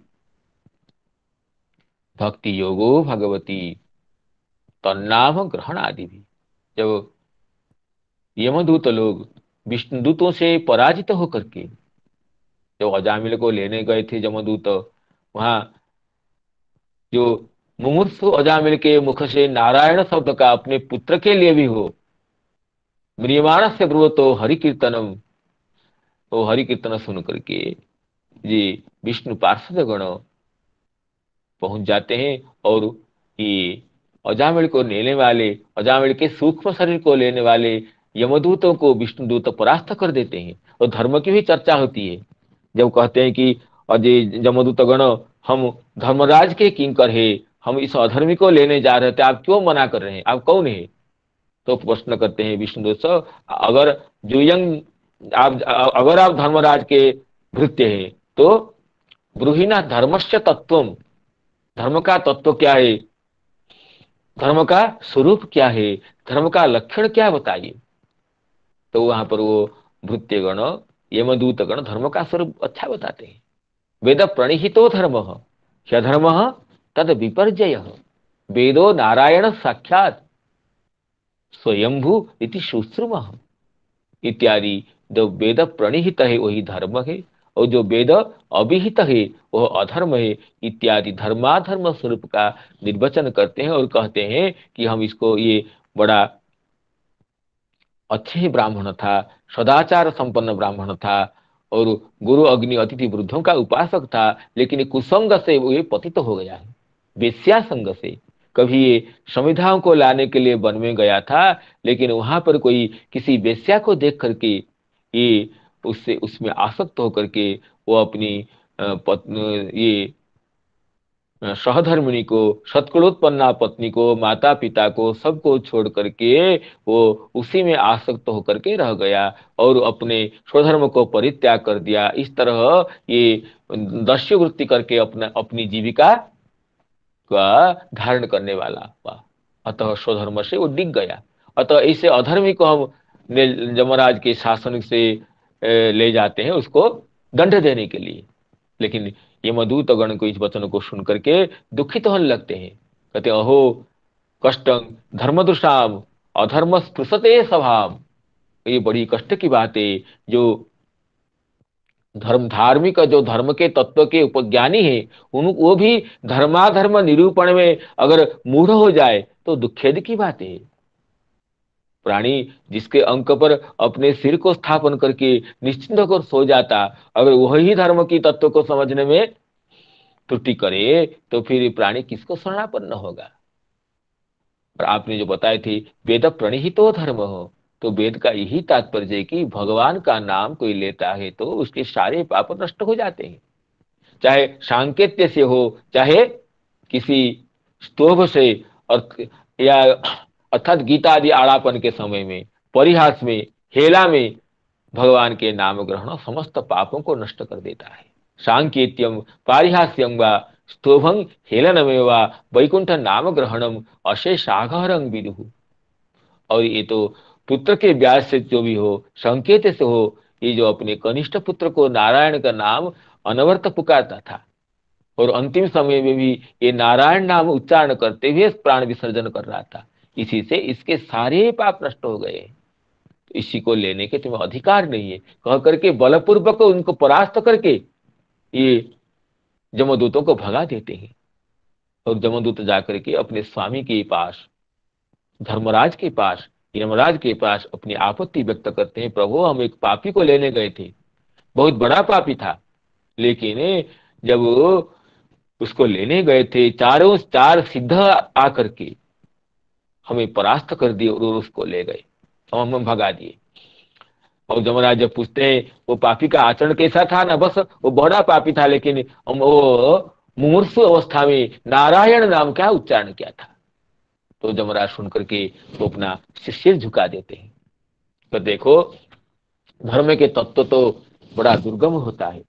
भक्ति योगो भगवती तन्नाम ग्रहण आदि भी। जब यमदूत लोग विष्णुदूतों से पराजित होकर के जब अजामिल को लेने गए थे यमदूत, वहां जो मुमुक्षु अजामिल के मुख से नारायण शब्द का अपने पुत्र के लिए भी हो, म्रियमाण से ब्रुवतो हरि कीर्तनम, तो हरि कीर्तन सुन करके ये विष्णु पार्षद गण पहुंच जाते हैं और ये अजामिल को लेने वाले, अजामिल के सूक्ष्म शरीर को लेने वाले यमदूतों को विष्णुदूत परास्त कर देते हैं। और धर्म की भी चर्चा होती है, जब कहते हैं कि अजय यमदूत गण, हम धर्मराज के किंकर है, हम इस अधर्मी को लेने जा रहे थे, आप क्यों मना कर रहे हैं, आप कौन है? तो प्रश्न करते हैं विष्णुदूत, अगर जुयंग आप, अगर आप धर्मराज के भृत्य हैं तो ब्रूहिना धर्मस्य तत्वम, धर्म का तत्व क्या है, धर्म का स्वरूप क्या है, धर्म का लक्षण क्या बताइए। तो वहां पर वो भृत्यगण, यमदूत गण धर्म का स्वरूप अच्छा बताते हैं। वेद प्रणिहितो धर्म ह्यधर्म तद विपर्जय, वेदो नारायण साक्षात स्वयंभू इति शुश्रुम इत्यादि। जो वेद प्रणिहित है वही धर्म है, और जो वेद अभिहित है वह अधर्म है इत्यादि धर्माधर्म स्वरूप का निर्वचन करते हैं और कहते हैं कि हम इसको, ये बड़ा अच्छे ब्राह्मण था, सदाचार संपन्न ब्राह्मण था और गुरु अग्नि अतिथि वृद्धों का उपासक था, लेकिन ये कुसंग से वो ये पतित हो गया है, वेश्या संग से। कभी ये संविधाओं को लाने के लिए वन में गया था, लेकिन वहां पर कोई किसी वेश्या को देख करके ये उससे उसमें आसक्त होकर के वो अपनी ये सहधर्मिणी को, सत्कुलोत्पन्ना पत्नी को, माता पिता को, सबको छोड़ करके वो उसी में आसक्त होकर के रह गया और अपने स्वधर्म को परित्याग कर दिया। इस तरह ये दस्यु वृत्ति करके अपना अपनी जीविका का धारण करने वाला हुआ। अतः स्वधर्म से वो डिग गया। अतः ऐसे अधर्मी को हम यमराज के शासन से ले जाते हैं उसको दंड देने के लिए। लेकिन यमदूत गण को इस वचन को सुन करके दुखित होने लगते हैं। कहते हैं, अहो कष्टं धर्मदुषाम अधर्म स्पृशते सभाम। ये बड़ी कष्ट की बात है। जो धार्मिक, जो धर्म के तत्व के उपज्ञानी है, उन वो भी धर्माधर्म निरूपण में अगर मूढ़ हो जाए तो दुखेद की बात है। प्राणी जिसके अंक पर अपने सिर को स्थापन करके निश्चिंत होकर सो जाता, अगर वही धर्म की तत्व को समझने में त्रुटि करे तो फिर प्राणी किसको शरणापन्न होगा। और आपने जो बताए थे वेद प्रणिहितो धर्म हो, तो वेद का यही तात्पर्य है कि भगवान का नाम कोई लेता है तो उसके सारे पाप नष्ट हो जाते हैं। चाहे सांकेत्य से हो, चाहे किसी स्तोभ से, और या अर्थात गीता आदि आड़ापन के समय में, परिहास में, हेला में भगवान के नाम ग्रहण समस्त पापों को नष्ट कर देता है। सांकेत्यम पारिहास्यम वा स्तोभं हेलनमेव वा वैकुंठ नाम ग्रहणम अशेषाघहरं विदुः। और ये तो पुत्र के ब्याज से जो भी हो, संकेत से हो, ये जो अपने कनिष्ठ पुत्र को नारायण का नाम अनवरत पुकारता था और अंतिम समय में भी ये नारायण नाम उच्चारण करते हुए प्राण विसर्जन कर रहा था, इसी से इसके सारे पाप नष्ट हो गए। तो इसी को लेने के तुम्हें अधिकार नहीं है कह करके बलपूर्वक उनको परास्त करके ये जमदूतों को भगा देते हैं। और जमदूत जाकर के अपने स्वामी के पास, धर्मराज के पास, यमराज के पास अपनी आपत्ति व्यक्त करते हैं, प्रभु हम एक पापी को लेने गए थे, बहुत बड़ा पापी था, लेकिन जब उसको लेने गए थे चारों चार सिद्ध आकर के हमें परास्त कर दिए और उसको ले गए, हम भगा दिए। और जमराज जब पूछते हैं वो पापी का आचरण कैसा था ना, बस वो बड़ा पापी था लेकिन वो मुमूर्षु अवस्था में नारायण नाम का उच्चारण किया था। तो जमराज सुन करके वो अपना सिर झुका देते हैं। तो देखो धर्म के तत्व तो बड़ा दुर्गम होता है।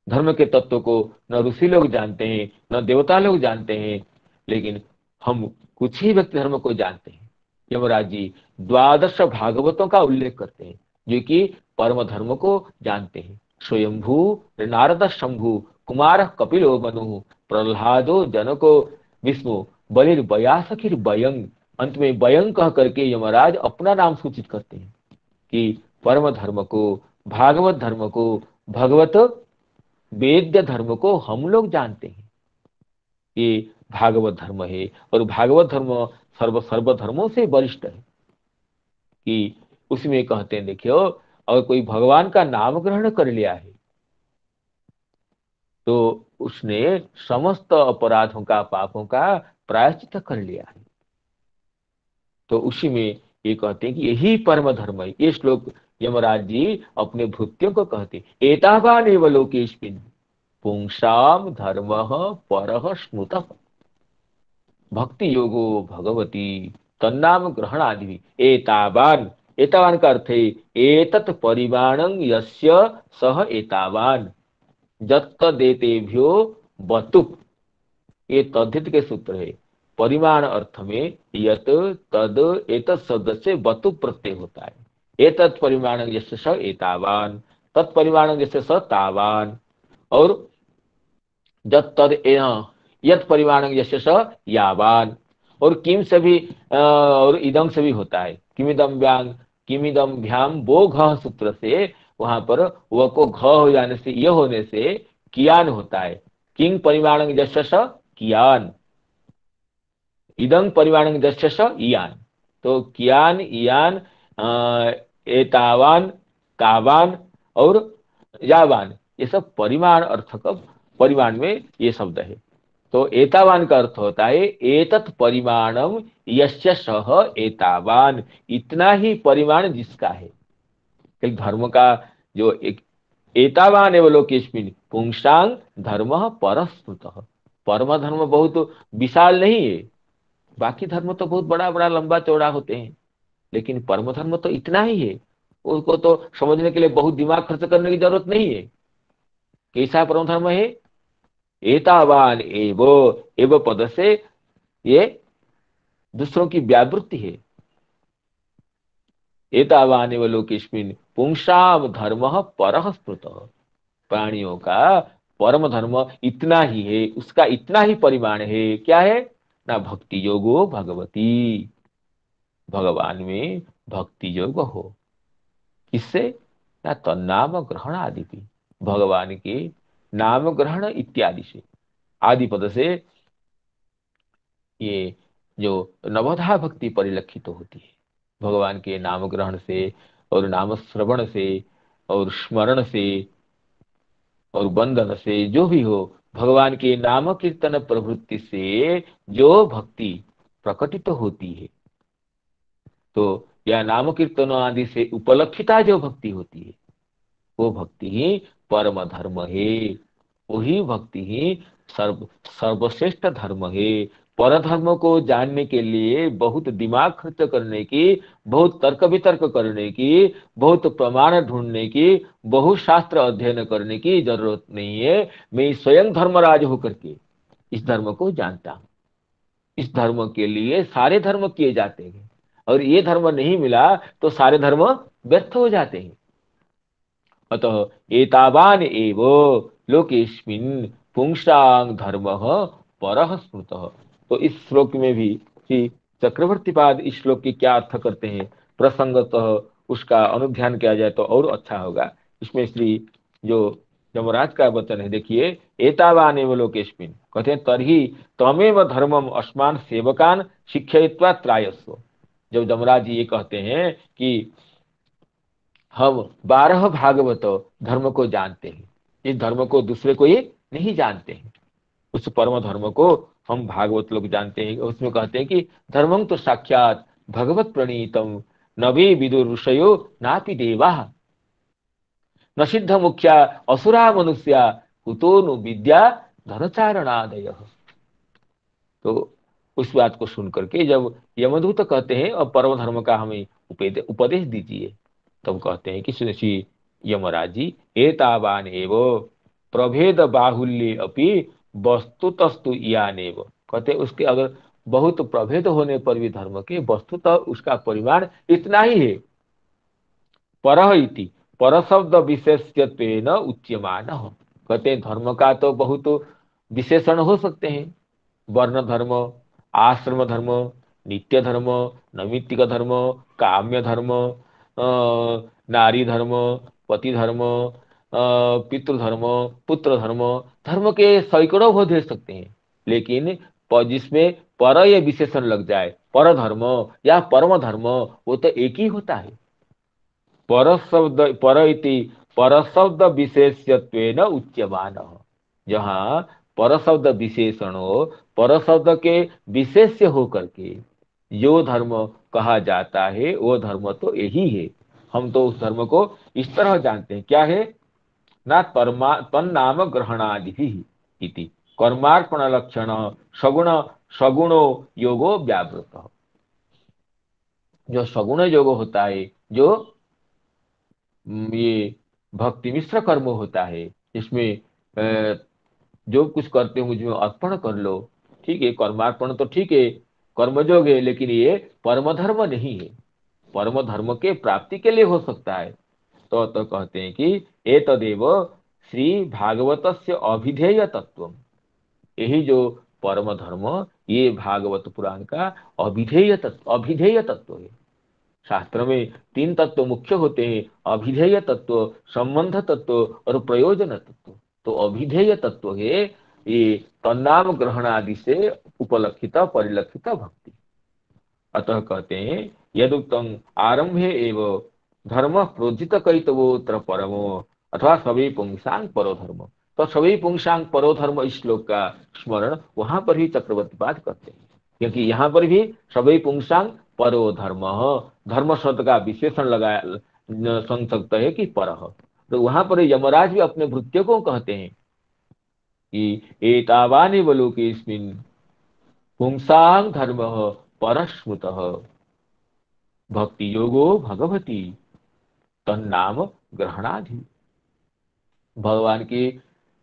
धर्म के तत्व को न ऋषि लोग जानते हैं, न देवता लोग जानते हैं, लेकिन हम कुछ ही व्यक्ति धर्म को जानते हैं। यमराज जी द्वादश भागवतों का उल्लेख करते हैं जो कि परम धर्म को जानते हैं। स्वयंभू नारद शंभु कुमार कपिलो मनु प्रहलादो जनको विष्णु बलिर बयासखिर बयंग। अंत में बयंग कह करके यमराज अपना नाम सूचित करते हैं कि परम धर्म को, भागवत धर्म को, भगवत वेद्य धर्म को हम लोग जानते हैं। ये भागवत धर्म है और भागवत धर्म सर्व सर्व धर्मों से वरिष्ठ है। कि उसमें कहते हैं देखियो, अगर कोई भगवान का नाम ग्रहण कर लिया है तो उसने समस्त अपराधों का, पापों का प्रायश्चित कर लिया है। तो उसी में ये कहते हैं कि यही परम धर्म है। ये श्लोक यमराज जी अपने भृत्यों को कहते हैं, एतावानेव लोकेस्मिन् पुंसाम धर्म परः स्मृतः भक्ति योगो भगवती तन्नाम ग्रहण आदि। एतावान, एतावान का अर्थ है एतत् परिमाणं यस्य सह एतावान जत्तदेतेभ्यो बतुप। ये तद्धित के सूत्र है। परिमाण अर्थ में यत तद एतत् शब्द से बतुप प्रत्यय होता है। एतत् परिमाणं यस्य स एतावान, तत्परिमाणं यस्य स तावान, और जत तद यत परिमाण यश स यावान। और किम से भी और इदम से भी होता है। किमिदम व्यांग किमिदम भ्याम वो घ सूत्र से वहां पर व को घ हो जाने से, यह होने से कियान होता है। किंग परिमाण यश स कियान, इदं परिमाण यश स इयान। तो कियान, इयान, एतावान, तावान और यावान, ये सब परिमाण अर्थ का, परिमाण में ये शब्द है। तो एतावान का अर्थ होता है एतत् परिमाणम यस्य सह एतावान, इतना ही परिमाण जिसका है। एक धर्म का जो एक एतावान एव लोकेस्मिन् पुंसां धर्म परस्मृतः। परम धर्म बहुत विशाल नहीं है। बाकी धर्म तो बहुत बड़ा बड़ा लंबा चौड़ा होते हैं, लेकिन परम धर्म तो इतना ही है। उसको तो समझने के लिए बहुत दिमाग खर्च करने की जरूरत नहीं है। कैसा परम धर्म है? एतावान एव पद से ये दूसरों की व्यावृत्ति है। एतावान एव लोकेस्मिन् पुंसाम धर्म परः स्मृतः। प्राणियों का परम धर्म इतना ही है, उसका इतना ही परिमाण है। क्या है? ना भक्ति योगो भगवती, भगवान में भक्ति योग हो। किससे? ना तन्नाम ग्रहण आदि भी, भगवान के नाम ग्रहण इत्यादि से, आदि पद से ये जो नवधा भक्ति परिलक्षित तो होती है भगवान के नाम ग्रहण से और नाम श्रवण से और स्मरण से और बंधन से, जो भी हो, भगवान के नाम कीर्तन प्रवृत्ति से जो भक्ति प्रकटित होती है, तो यह नाम कीर्तन आदि से उपलक्षिता जो भक्ति होती है, वो भक्ति ही परम धर्म है। वही भक्ति ही सर्वश्रेष्ठ धर्म है। पर धर्म को जानने के लिए बहुत दिमाग खर्च करने की, बहुत तर्क वितर्क करने की, बहुत प्रमाण ढूंढने की, बहुत शास्त्र अध्ययन करने की जरूरत नहीं है। मैं स्वयं धर्मराज होकर के इस धर्म को जानता हूं। इस धर्म के लिए सारे धर्म किए जाते हैं, और ये धर्म नहीं मिला तो सारे धर्म व्यर्थ हो जाते हैं। अतः एतावान एव लोकेस्मिन् पुंसां धर्मः परः स्मृतः। तो इस श्लोक में भी श्री चक्रवर्तीपाद इस श्लोक की क्या अर्थ करते हैं, प्रसंगतः उसका अनुध्यान किया जाए तो और अच्छा होगा। इसमें श्री जो यमराज का वचन है, देखिए, एतावान एव लोकेस्मिन्, कहते हैं तर्हि तमेव धर्मम अस्मान सेवकान शिक्षयित्वा त्रायस्व। जब यमराज जी ये कहते हैं कि हम 12 भागवत धर्म को जानते हैं, इस धर्म को दूसरे को ये नहीं जानते हैं, उस परम धर्म को हम भागवत लोग जानते हैं। उसमें कहते हैं कि धर्मं तो साक्षात भगवत प्रणीतम नवे विदुर ऋषयो नापि देवा न सिद्ध मुख्या असुरा मनुष्या कुतो नु विद्या धनचारणादय। तो उस बात को सुन करके जब यमदूत कहते हैं अब परम धर्म का हमें उपदेश दीजिए, तब कहते हैं कि श्री यमराज जी, एतावान एव प्रभेद बाहुल्य अपि वस्तुतस्तु यानेव। कहते हैं उसके अगर बहुत प्रभेद होने पर भी धर्म के वस्तुतः उसका परिमाण इतना ही है। परह इति पर शब्द विशेष्यत्वेन उच्यमान। कहते हैं धर्म का तो बहुत विशेषण हो सकते हैं, वर्ण धर्म, आश्रम धर्म, नित्य धर्म, नैमित्तिक धर्म, काम्य धर्म, नारी धर्म, पति धर्म, पितृधर्म, पुत्र धर्म, धर्म के सैकड़ों भेद हो सकते हैं। लेकिन जिसमें पर ये विशेषण लग जाए, पर धर्म या परम धर्म, वो तो एक ही होता है। पर शब्द पर इति पर शब्द विशेष्यत्वेन उच्यमान। जहाँ पर शब्द विशेषण हो, पर शब्द के विशेष्य होकर के जो धर्म कहा जाता है, वो धर्म तो यही है। हम तो उस धर्म को इस तरह जानते हैं, क्या है ना, तन्नाम ग्रहणादि इति कर्मार्पण लक्षण सगुण सगुणो योगो व्यावृत। जो सगुण योग होता है, जो ये भक्ति मिश्र कर्म होता है, इसमें जो कुछ करते हो मुझमें अर्पण कर लो। ठीक है, कर्मार्पण तो ठीक है, कर्मयोग है, लेकिन ये परम धर्म नहीं है। परम धर्म के प्राप्ति के लिए हो सकता है। तो कहते हैं कि एतदेव श्री भागवतस्य अभिधेय तत्व। यही जो परम धर्म, ये भागवत पुराण का अभिधेय तत्व है। शास्त्र में 3 तत्व मुख्य होते हैं, अभिधेय तत्व, संबंध तत्व और प्रयोजन तत्व। तो अभिधेय तत्व है ये तन्नाम ग्रहण आदि से उपलक्षित परिलक्षित भक्ति। अतः कहते हैं यदुक्तम आरंभे एव धर्म प्रोजित कैतवोत्र परमो अथवा सभी पुंसांग परो धर्म। तो सभी पुंसांग परो धर्म इस श्लोक का स्मरण वहां पर ही चक्रवर्ती बात करते हैं, क्योंकि यहाँ पर भी सभी पुंसांग परो धर्म, धर्म शब्द का विशेषण लगाया संग सकता है कि परह। तो वहां पर यमराज भी अपने भृत्य को कहते हैं कि एतावानि वलोकेस्मिन् पुंसां धर्म परस्मृत भक्ति योगो भगवती तन्नाम ग्रहणाधि। भगवान के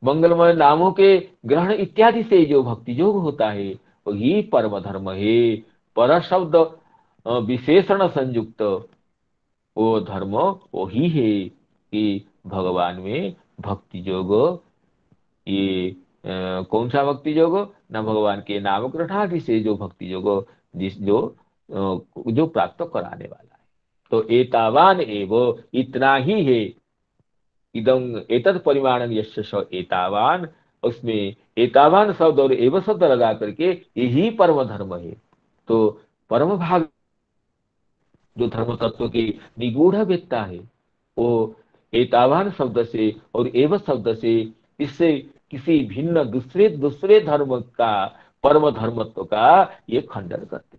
मंगलमय नामों के ग्रहण इत्यादि से जो भक्ति योग होता है वही परम धर्म है। पर शब्द विशेषण संयुक्त वो धर्म वही है कि भगवान में भक्ति योग। ये कौन सा भक्ति योग? ना भगवान के नाम ग्रहणादि से जो भक्ति योग जिस जो प्राप्त कराने वाला है। तो एतावान एव इतना ही है। इदं एतत् परिमाणं यस्य स एतावान, उसमें एतावान शब्द और एव शब्द लगा करके यही परम धर्म है। तो परम भाग जो धर्म तत्व की निगूढ़ वेत्ता है वो एतावान शब्द से और एव शब्द से इससे किसी भिन्न दूसरे दूसरे धर्म का परम धर्मत्व का ये खंडन करते।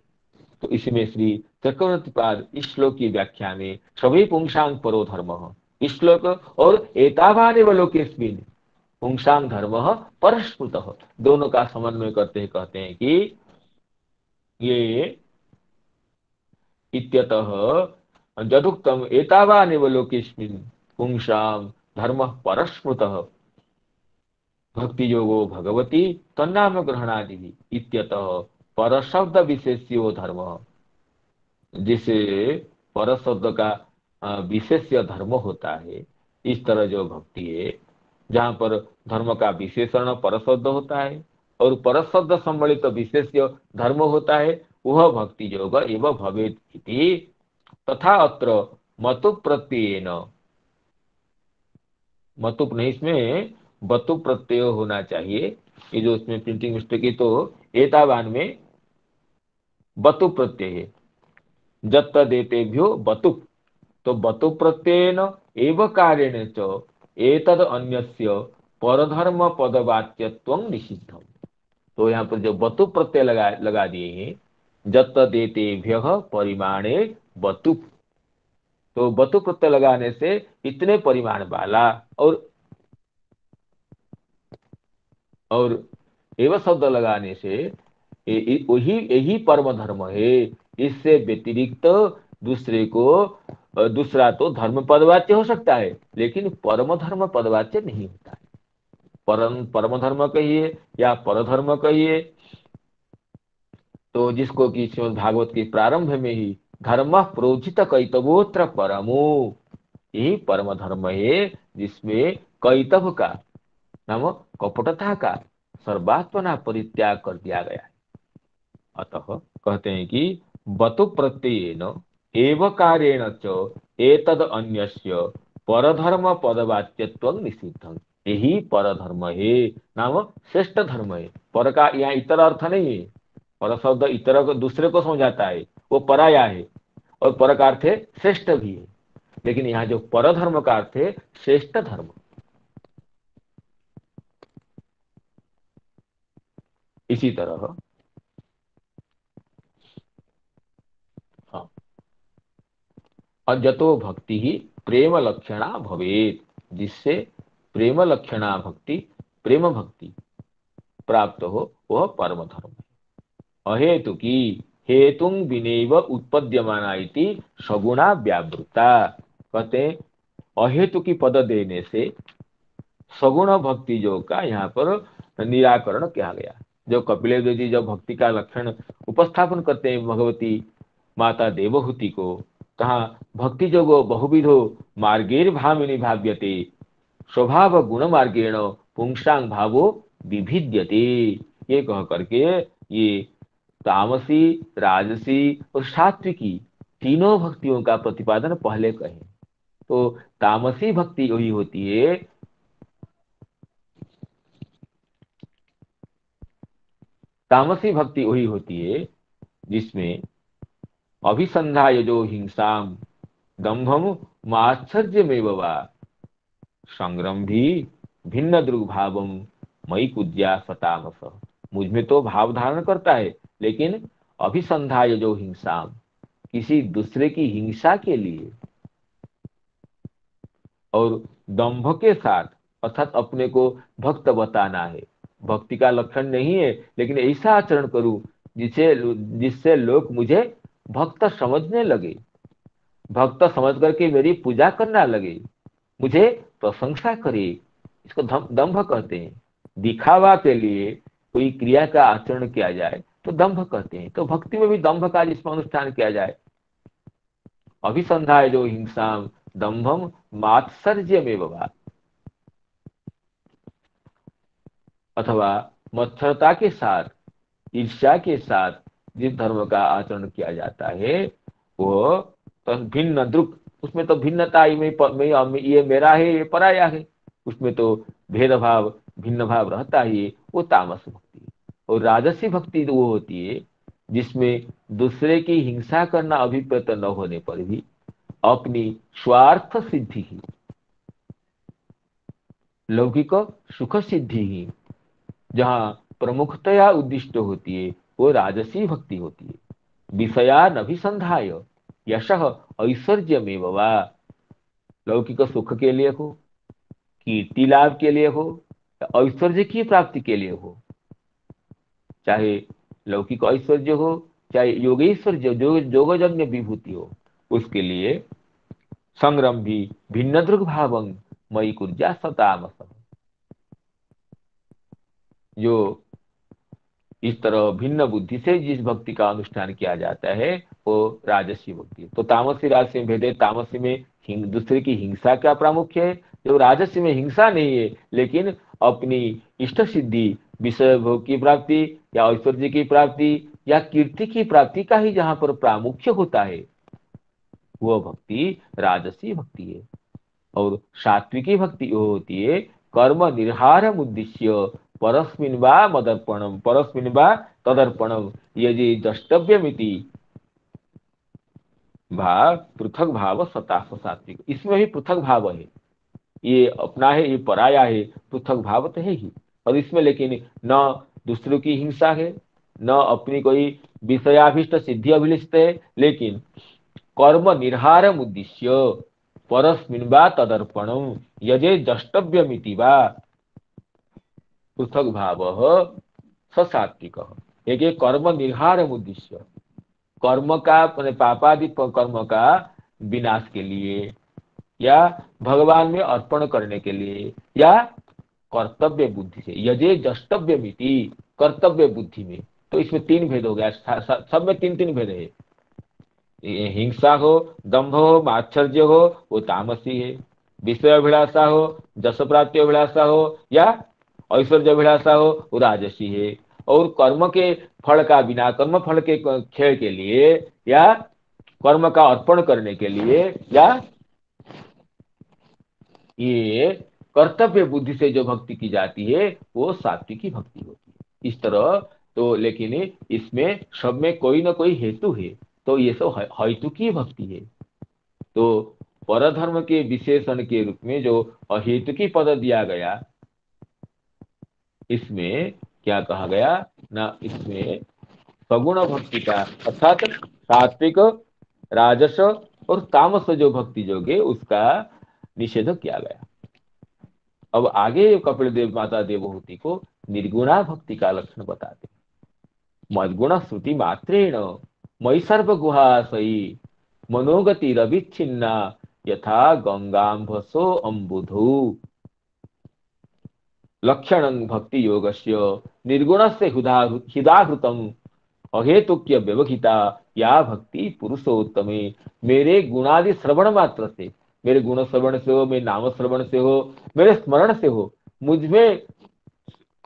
तो इसमें श्री चक्रवर्तीपाद इस श्लोक की व्याख्या में सभी पुंसांग परो धर्म इस श्लोक और एतावाने वलोकेस्मिन् पुंसांग धर्म परस्फुट दोनों का समन्वय करते हैं। कहते हैं कि ये इत्यतः यदुक्तम एतावाने वलोकेस्मिन् पुंसांग धर्म परस्फुट भक्ति योगो भगवती तन्नाम ग्रहणादि इत्यतः पर शब्द विशेष्यो धर्म, जिसे पर शब्द का विशेष्य धर्म होता है। इस तरह जो भक्ति है जहाँ पर धर्म का विशेषण पर शब्द होता है और पर शब्द सम्मिलित विशेष्य धर्म होता है वह भक्ति योग एवं भवेत् इति। तथा अत्र मतु प्रत्ययेन, मतुप नहीं इसमें बतु प्रत्यय होना चाहिए। ये जो इसमें प्रिंटिंग मिस्टेक है तो एतावान में बतु प्रत्यय है। जत्त देतेभ्यो बतुप, तो बतु प्रत्ययेन एव कार्येण च एतद अन्यस्य परधर्म पदवाच्यत्वं निषिद्धम। तो यहाँ पर जो बतु प्रत्यय लगा दिए हैं जत्त देतेभ्यः परिमाणे बतुप, तो बतु प्रत्यय लगाने से इतने परिमाण वाला और एवं शब्द लगाने से वही यही परम धर्म है। इससे व्यतिरिक्त दूसरे को दूसरा तो धर्म पदवाच्य हो सकता है लेकिन परम धर्म पदवाच्य नहीं होता है। परम धर्म कहिए या परधर्म कहिए, तो जिसको कि श्रीमद् भागवत के प्रारंभ में ही धर्म प्रोजित कैतवोत्र परमो, यही परम धर्म है जिसमें कैतव का नाम कपटता का सर्वात्मना परित्याग कर दिया गया है। अतः कहते हैं कि बतु प्रत्ययेन एव कार्येण च एतद अन्यस्य परधर्म पदवाच्यत्वं निषिद्धं। यही परधर्म है नाम श्रेष्ठ धर्म है। पर का यहाँ इतर अर्थ नहीं है। पर शब्द इतर को दूसरे को समझाता है, वो पराया है और पर का अर्थ है श्रेष्ठ भी है। लेकिन यहाँ जो परधर्म का अर्थ है श्रेष्ठ धर्म। इसी तरह हाँ, अजतो भक्ति ही प्रेम लक्षणा भवेत, जिससे प्रेम लक्षणा भक्ति प्रेम भक्ति प्राप्त हो वह परम धर्म है। अहेतु की हेतु विनेव उत्पद्यमाना इति सगुणा व्यावृता। कहते हैं अहेतु की पद देने से सगुण भक्ति योग का यहाँ पर निराकरण किया गया। जो कपिलदेव जी जब भक्ति का लक्षण उपस्थापन करते हैं भगवती माता देवहूति को, कहा भक्ति जोगो बहुविधो मार्गेर भामिनी भाव्यते स्वभाव गुण मार्गेण पुंसांग भावो विभिद्यते। ये कह करके ये तामसी राजसी और सात्विकी तीनों भक्तियों का प्रतिपादन पहले कहे। तो तामसी भक्ति वही होती है, तामसी भक्ति वही होती है जिसमें अभिसंधाय जो हिंसाम दंभम मात्सर्यमेव वा संग्रम भी भिन्न दृग्भावम मई कुज्या सतामस। मुझ में तो भाव धारण करता है लेकिन अभिसंधाय जो हिंसा किसी दूसरे की हिंसा के लिए और दंभ के साथ, अर्थात अपने को भक्त बताना है। भक्ति का लक्षण नहीं है, लेकिन ऐसा आचरण करूं जिसे जिससे लोग मुझे भक्त समझने लगे, भक्त समझ करके मेरी पूजा करना लगे, मुझे प्रशंसा करे। इसको दंभ कहते हैं। दिखावा के लिए कोई क्रिया का आचरण किया जाए तो दंभ कहते हैं। तो भक्ति में भी दंभ का जिसमें अनुष्ठान किया जाए, अभिसंधाय जो हिंसा दंभम मात्सर्य में बवा, अथवा मत्सरता के साथ, ईर्ष्या के साथ जिस धर्म का आचरण किया जाता है वो तो भिन्न द्रुक, उसमें तो भिन्नता ही ये मेरा है ये पराया है, उसमें तो भेदभाव भिन्न भाव रहता ही है, वो तामस भक्ति है। और राजसी भक्ति तो वो होती है जिसमें दूसरे की हिंसा करना अभिप्रेत न होने पर भी अपनी स्वार्थ सिद्धि ही, लौकिक सुख सिद्धि ही जहां प्रमुखतया उद्दिष्ट होती है वो राजसी भक्ति होती है। विषया नभिसंधाय यश ऐश्वर्य में वा, लौकिक सुख के लिए हो, कीर्ति लाभ के लिए हो, या ऐश्वर्य की प्राप्ति के लिए हो, चाहे लौकिक ऐश्वर्य हो चाहे योगेश्वर्य जोगजन्य विभूति हो, उसके लिए संग्रम भी भिन्न दृग भावं मई कुर्जा सतामस, जो इस तरह भिन्न बुद्धि से जिस भक्ति का अनुष्ठान किया जाता है वो राजसी भक्ति है। तो तामसी राजसी में भेद है। तामसी में दूसरे की हिंसा का प्रामुख्य है, जो राजसी में हिंसा नहीं है लेकिन अपनी इष्ट सिद्धि, विषय भोग की प्राप्ति या ऐश्वर्य की प्राप्ति या कीर्ति की प्राप्ति का ही जहां पर प्रामुख्य होता है वो भक्ति राजसी भक्ति है। और सात्विकी भक्ति वो होती है कर्म निर्हार उद्देश्य परस्मिन वा मदर्पणम परस्मिन वा तदर्पणम यदि द्रष्टव्यमिति भाव पृथक भाव सताफ सात्विक, इसमें भी पृथक भाव है, ये अपना है ये पराया है, पृथक भाव तो है ही। और इसमें लेकिन न दूसरों की हिंसा है, न अपनी कोई विषयाभिष्ट सिद्धि अभिलिष्ट है, लेकिन कर्म निर्हार उद्देश्य परस्मिन वा तदर्पणम यजे द्रष्टव्यमिति वा पृथक भाव सात्विक। एक कर्म निर्हार उद्देश्य, कर्म का पापादि कर्म का विनाश के लिए या भगवान में अर्पण करने के लिए या कर्तव्य बुद्धि से, यजे द्रष्टव्य मिति कर्तव्य बुद्धि में। तो इसमें तीन भेद हो गया, सब में तीन तीन भेद है। हिंसा हो, दंभ हो, मात्सर्य हो वो तामसी है, विषय अभिलाषा हो, जस प्राप्ति अभिलाषा हो या ऐश्वर्य अभिलाषा हो वो राजसी है। और कर्म के फल का बिना कर्म फल के खेल के लिए या कर्म का अर्पण करने के लिए या ये कर्तव्य बुद्धि से जो भक्ति की जाती है वो सात्विकी भक्ति होती है। इस तरह तो लेकिन इसमें सब में कोई ना कोई हेतु है, तो ये सब हेतु की भक्ति है। तो परधर्म के विशेषण के रूप में जो अहेतु की पद दिया गया, इसमें क्या कहा गया ना, इसमें सगुण भक्ति का अर्थात सात्विक, राजस और तामस जो भक्ति योग है उसका निषेध किया गया। अब आगे कपिल देव माता देवहूति को निर्गुणा भक्ति का लक्षण बताते, मद्गुण श्रुति मात्रेण मयि सर्व गुहासई मनोगति रविच्छिन्ना यथा गंगांभसो अम्बुधु, लक्षण भक्ति योगस्य निर्गुणस्य हिदाहृतम अहेतुक्य व्यवहिता या भक्ति पुरुषोत्तमे, मेरे गुणादि श्रवण मात्र से, मेरे गुण श्रवण से हो, मेरे नाम श्रवण से हो, मेरे स्मरण से हो, मुझमें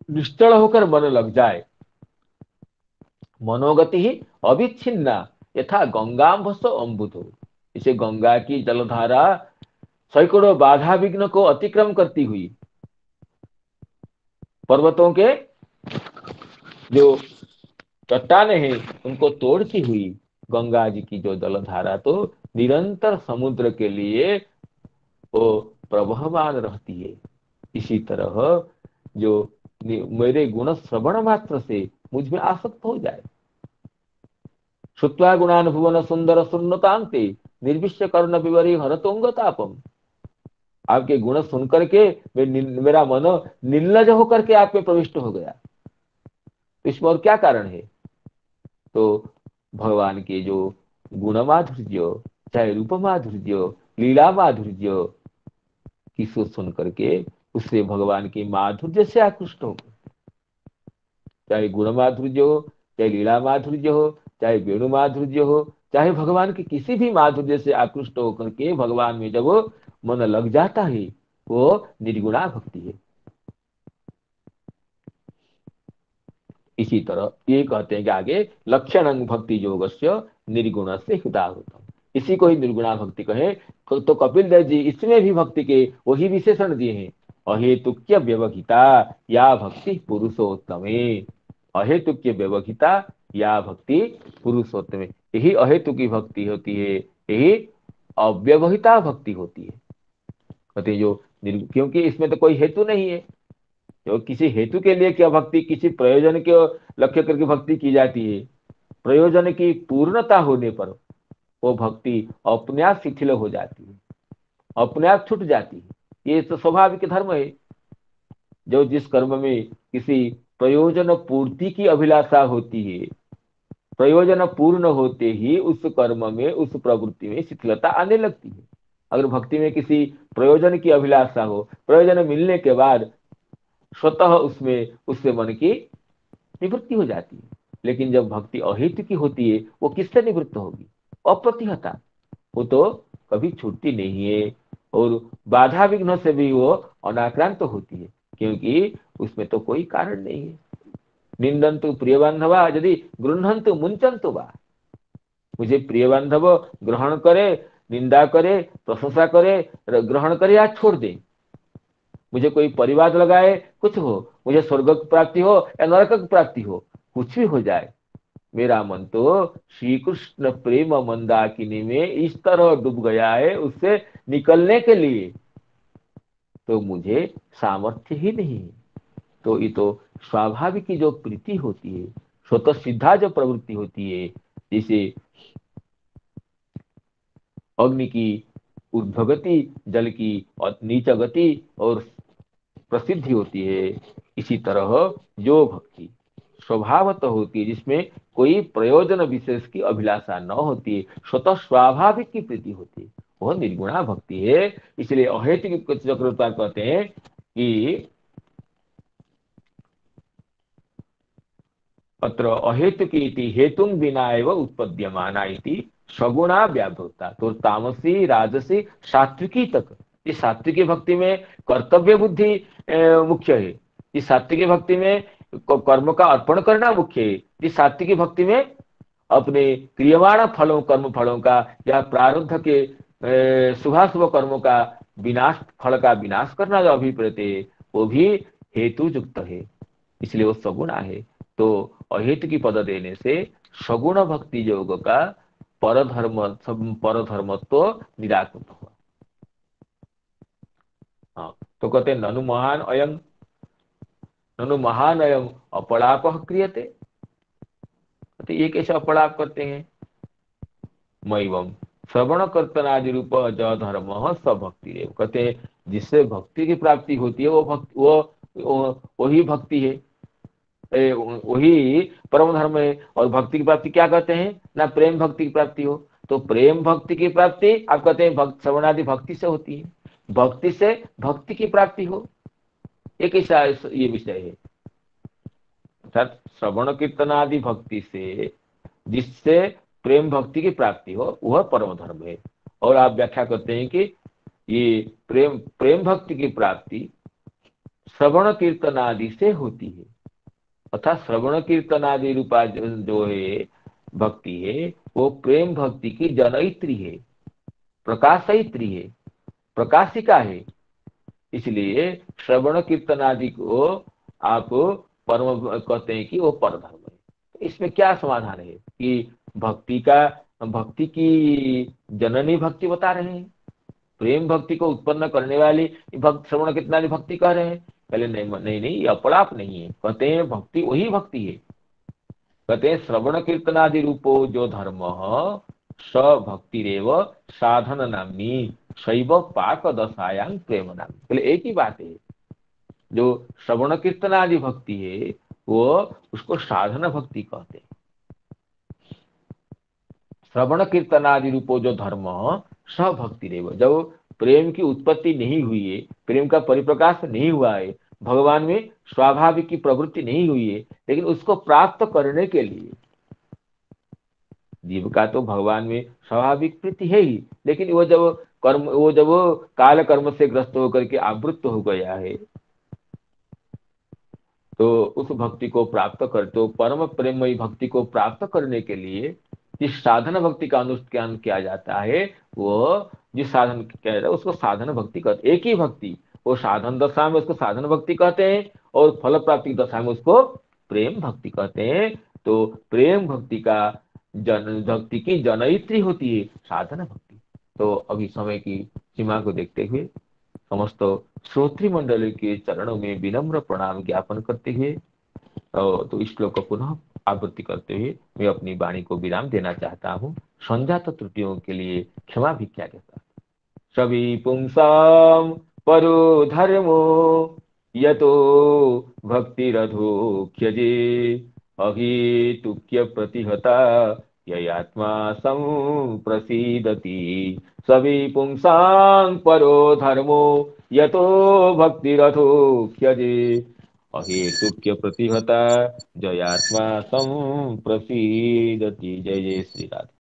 निश्चल होकर मन लग जाए, मनोगति ही अविच्छिन्ना यथा गंगांभसो अम्बुधो, इसे गंगा की जलधारा सैकड़ों बाधा विघ्न को अतिक्रम करती हुई, पर्वतों के जो चट्टाने हैं उनको तोड़ती हुई गंगा जी की जो जलधारा तो निरंतर समुद्र के लिए वो प्रवहमान रहती है। इसी तरह जो मेरे गुण श्रवण मात्र से मुझ में आसक्त हो जाए, श्रुत्वा गुणानुभुवन सुंदर सुन्नतांते निर्विश्य कर्ण विवरी हरतोंग तापम, आपके गुण सुन करके मेरा मन निर्लज होकर के आप में प्रविष्ट हो गया। इसमें और क्या कारण है? तो भगवान के जो गुण माधुर्य, चाहे रूप माधुर्य, लीला माधुर्य की सोच सुन करके उससे भगवान के माधुर्य से आकृष्ट हो, चाहे गुण माधुर्य हो, चाहे लीला माधुर्य हो, चाहे वेणु माधुर्य हो, चाहे भगवान के किसी भी माधुर्य से आकृष्ट होकर के भगवान में जब मन लग जाता है, वो निर्गुणा भक्ति है। इसी तरह ये कहते हैं कि आगे लक्षण भक्ति योगस्य निर्गुण से हृदाहुतम, इसी को ही निर्गुणा भक्ति कहे। तो कपिल देव जी इसमें भी भक्ति के वही विशेषण दिए हैं, अहेतुक्य व्यवहिता या भक्ति पुरुषोत्तमे। अहेतुक्य व्यवहिता या भक्ति पुरुषोत्तमे, यही अहेतु की भक्ति होती है, यही अव्यवहिता भक्ति होती है। कहते हैं जो क्योंकि इसमें तो कोई हेतु नहीं है, तो किसी हेतु के लिए क्या भक्ति, किसी प्रयोजन के लक्ष्य करके भक्ति की जाती है। प्रयोजन की पूर्णता होने पर वो भक्ति अपने आप शिथिल हो जाती है, अपने आप छूट जाती है। ये तो स्वाभाविक धर्म है। जो जिस कर्म में किसी प्रयोजन पूर्ति की अभिलाषा होती है, प्रयोजन पूर्ण होते ही उस कर्म में, उस प्रवृत्ति में शिथिलता आने लगती है। अगर भक्ति में किसी प्रयोजन की अभिलाषा हो, प्रयोजन मिलने के बाद स्वतः उसमें उससे मन की निवृत्ति हो जाती है। लेकिन जब भक्ति अहित की होती है, वो किससे निवृत्त होगी? अप्रतिहता, वो तो कभी छूटती नहीं है, और बाधा विघ्न से भी वो अनाक्रांत होती है, क्योंकि उसमें तो कोई कारण नहीं है। निंदन्तु प्रिय बांधवा यदि गृह्णन्तु मुंचन्तु वा, मुझे प्रिय बांधव ग्रहण करे, निंदा करे, प्रशंसा करे, ग्रहण करे या छोड़ दे, मुझे कोई परिवाद लगाए, कुछ हो, मुझे स्वर्ग की प्राप्ति हो या नरक की प्राप्ति हो, कुछ भी हो जाए, मेरा मन तो श्री कृष्ण प्रेम मंदाकिनी में इस तरह डूब गया है, उससे निकलने के लिए तो मुझे सामर्थ्य ही नहीं है। तो ये तो स्वाभाविक की जो प्रीति होती है, स्वतः सिद्धा जो प्रवृत्ति होती है, जैसे अग्नि की ऊर्ध्वगति, जल की नीच गति और प्रसिद्धि होती है, इसी तरह जो भक्ति स्वभावतः होती है, जिसमें कोई प्रयोजन विशेष की अभिलाषा न होती है, स्वतः स्वाभाविक की प्रीति होती है, वह निर्गुणा भक्ति है। इसलिए अहेतुक चक्रवर्ती कहते हैं कि अत्र अहेतुकी हेतुं विना एव उत्पद्यमाना इति सगुणा व्याभूता। तो तामसी, राजसी, सात्विकी तक, इस सात्विकी भक्ति में कर्तव्य बुद्धि मुख्य है, इस सात्विकी भक्ति में कर्म का अर्पण करना मुख्य है, इस सात्विकी भक्ति में अपने क्रियमाण फलों, कर्म फलों का या प्रारब्ध के शुभाशुभ कर्मों का विनाश, फल का विनाश करना जो अभिप्रेत है, वो भी हेतु युक्त है, इसलिए वो सगुणा है। तो अहेतु की पद देने से सगुण भक्ति योग का परधर्मत्व निराकृत हुआ। हाँ, तो कहते ननु महान अयम, ननु महान अयम अपलाप क्रियते, तो ये कैसे अपलाप करते हैं? मैवम श्रवण कीर्तनादि रूप ज धर्म स भक्ति रेव, कहते हैं जिससे भक्ति की प्राप्ति होती है वो भक्ति, वो वही भक्ति है, वही परम धर्म है। और भक्ति की प्राप्ति क्या कहते हैं? ना प्रेम भक्ति की प्राप्ति हो, तो प्रेम भक्ति की प्राप्ति आप कहते हैं भक्त श्रवणादि भक्ति से होती है, भक्ति से भक्ति की प्राप्ति हो, एक ऐसा ये विषय है। अर्थात श्रवण कीर्तन आदि भक्ति से जिससे प्रेम भक्ति की प्राप्ति हो, वह परम धर्म है। और आप व्याख्या करते हैं कि ये प्रेम भक्ति की प्राप्ति श्रवण कीर्तन आदि से होती है, अर्थात श्रवण कीर्तन आदि रूपा जो है भक्ति है, वो प्रेम भक्ति की जनयित्री है, प्रकाशयित्री है, प्रकाशिका है। इसलिए श्रवण कीर्तन आदि को आप परम कहते हैं कि वो परधर्म है। तो इसमें क्या समाधान है कि भक्ति की जननी भक्ति बता रहे हैं, प्रेम भक्ति को उत्पन्न करने वाली भक्त श्रवण कीर्तन आदि भक्ति कह रहे हैं। पहले नहीं, ये अपलाप नहीं है, कहते हैं भक्ति वही भक्ति है। कहते हैं श्रवण कीर्तनादि रूपो जो धर्म स भक्ति रेव साधन नामनी, शैव पाक दशायां प्रेम नाम। बोले एक ही बात है, जो श्रवण कीर्तन आदि भक्ति है वो उसको साधन भक्ति कहते हैं। श्रवण कीर्तन आदि रूपो जो धर्म स भक्ति रेव, जब प्रेम की उत्पत्ति नहीं हुई है, प्रेम का परिप्रकाश नहीं हुआ है, भगवान में स्वाभाविक की प्रवृत्ति नहीं हुई है, लेकिन उसको प्राप्त करने के लिए जीव का तो भगवान में स्वाभाविक प्रीति है ही, लेकिन वो जब काल कर्म से ग्रस्त होकर के आवृत्त हो गया है, तो उस भक्ति को प्राप्त कर, तो परम प्रेममयी भक्ति को प्राप्त करने के लिए जिस साधन भक्ति का अनुष्ठान किया जाता है, वो जिस साधन किया जाता है उसको साधन भक्ति कहते हैं। एक ही भक्ति, वो साधन दशा में उसको साधन भक्ति कहते हैं, और फल प्राप्ति दशा में उसको प्रेम भक्ति कहते हैं। तो प्रेम भक्ति का जन भक्ति की जनयित्री होती है साधन भक्ति। तो अभी समय की सीमा को देखते हुए समस्त श्रोत्री मंडली के चरणों में विनम्र प्रणाम ज्ञापन करते हुए, तो इस श्लोक को पुनः आवृत्ति करते हुए मैं अपनी वाणी को विराम देना चाहता हूँ। संजात त्रुटियों के लिए क्षमा भिक्षा के साथ। सभी पुंसाम परो धर्मो यतो भक्तिरधोक्ष्यजे अहेतुक्य प्रतिहता ययात्मा संप्रसीदति। सभी पुंसां परो धर्मो यतो भक्तिरधोक्ष्यजे अहेतुक्य प्रतिहता जयात्मा संप्रसीदति। जय जय श्री राधे।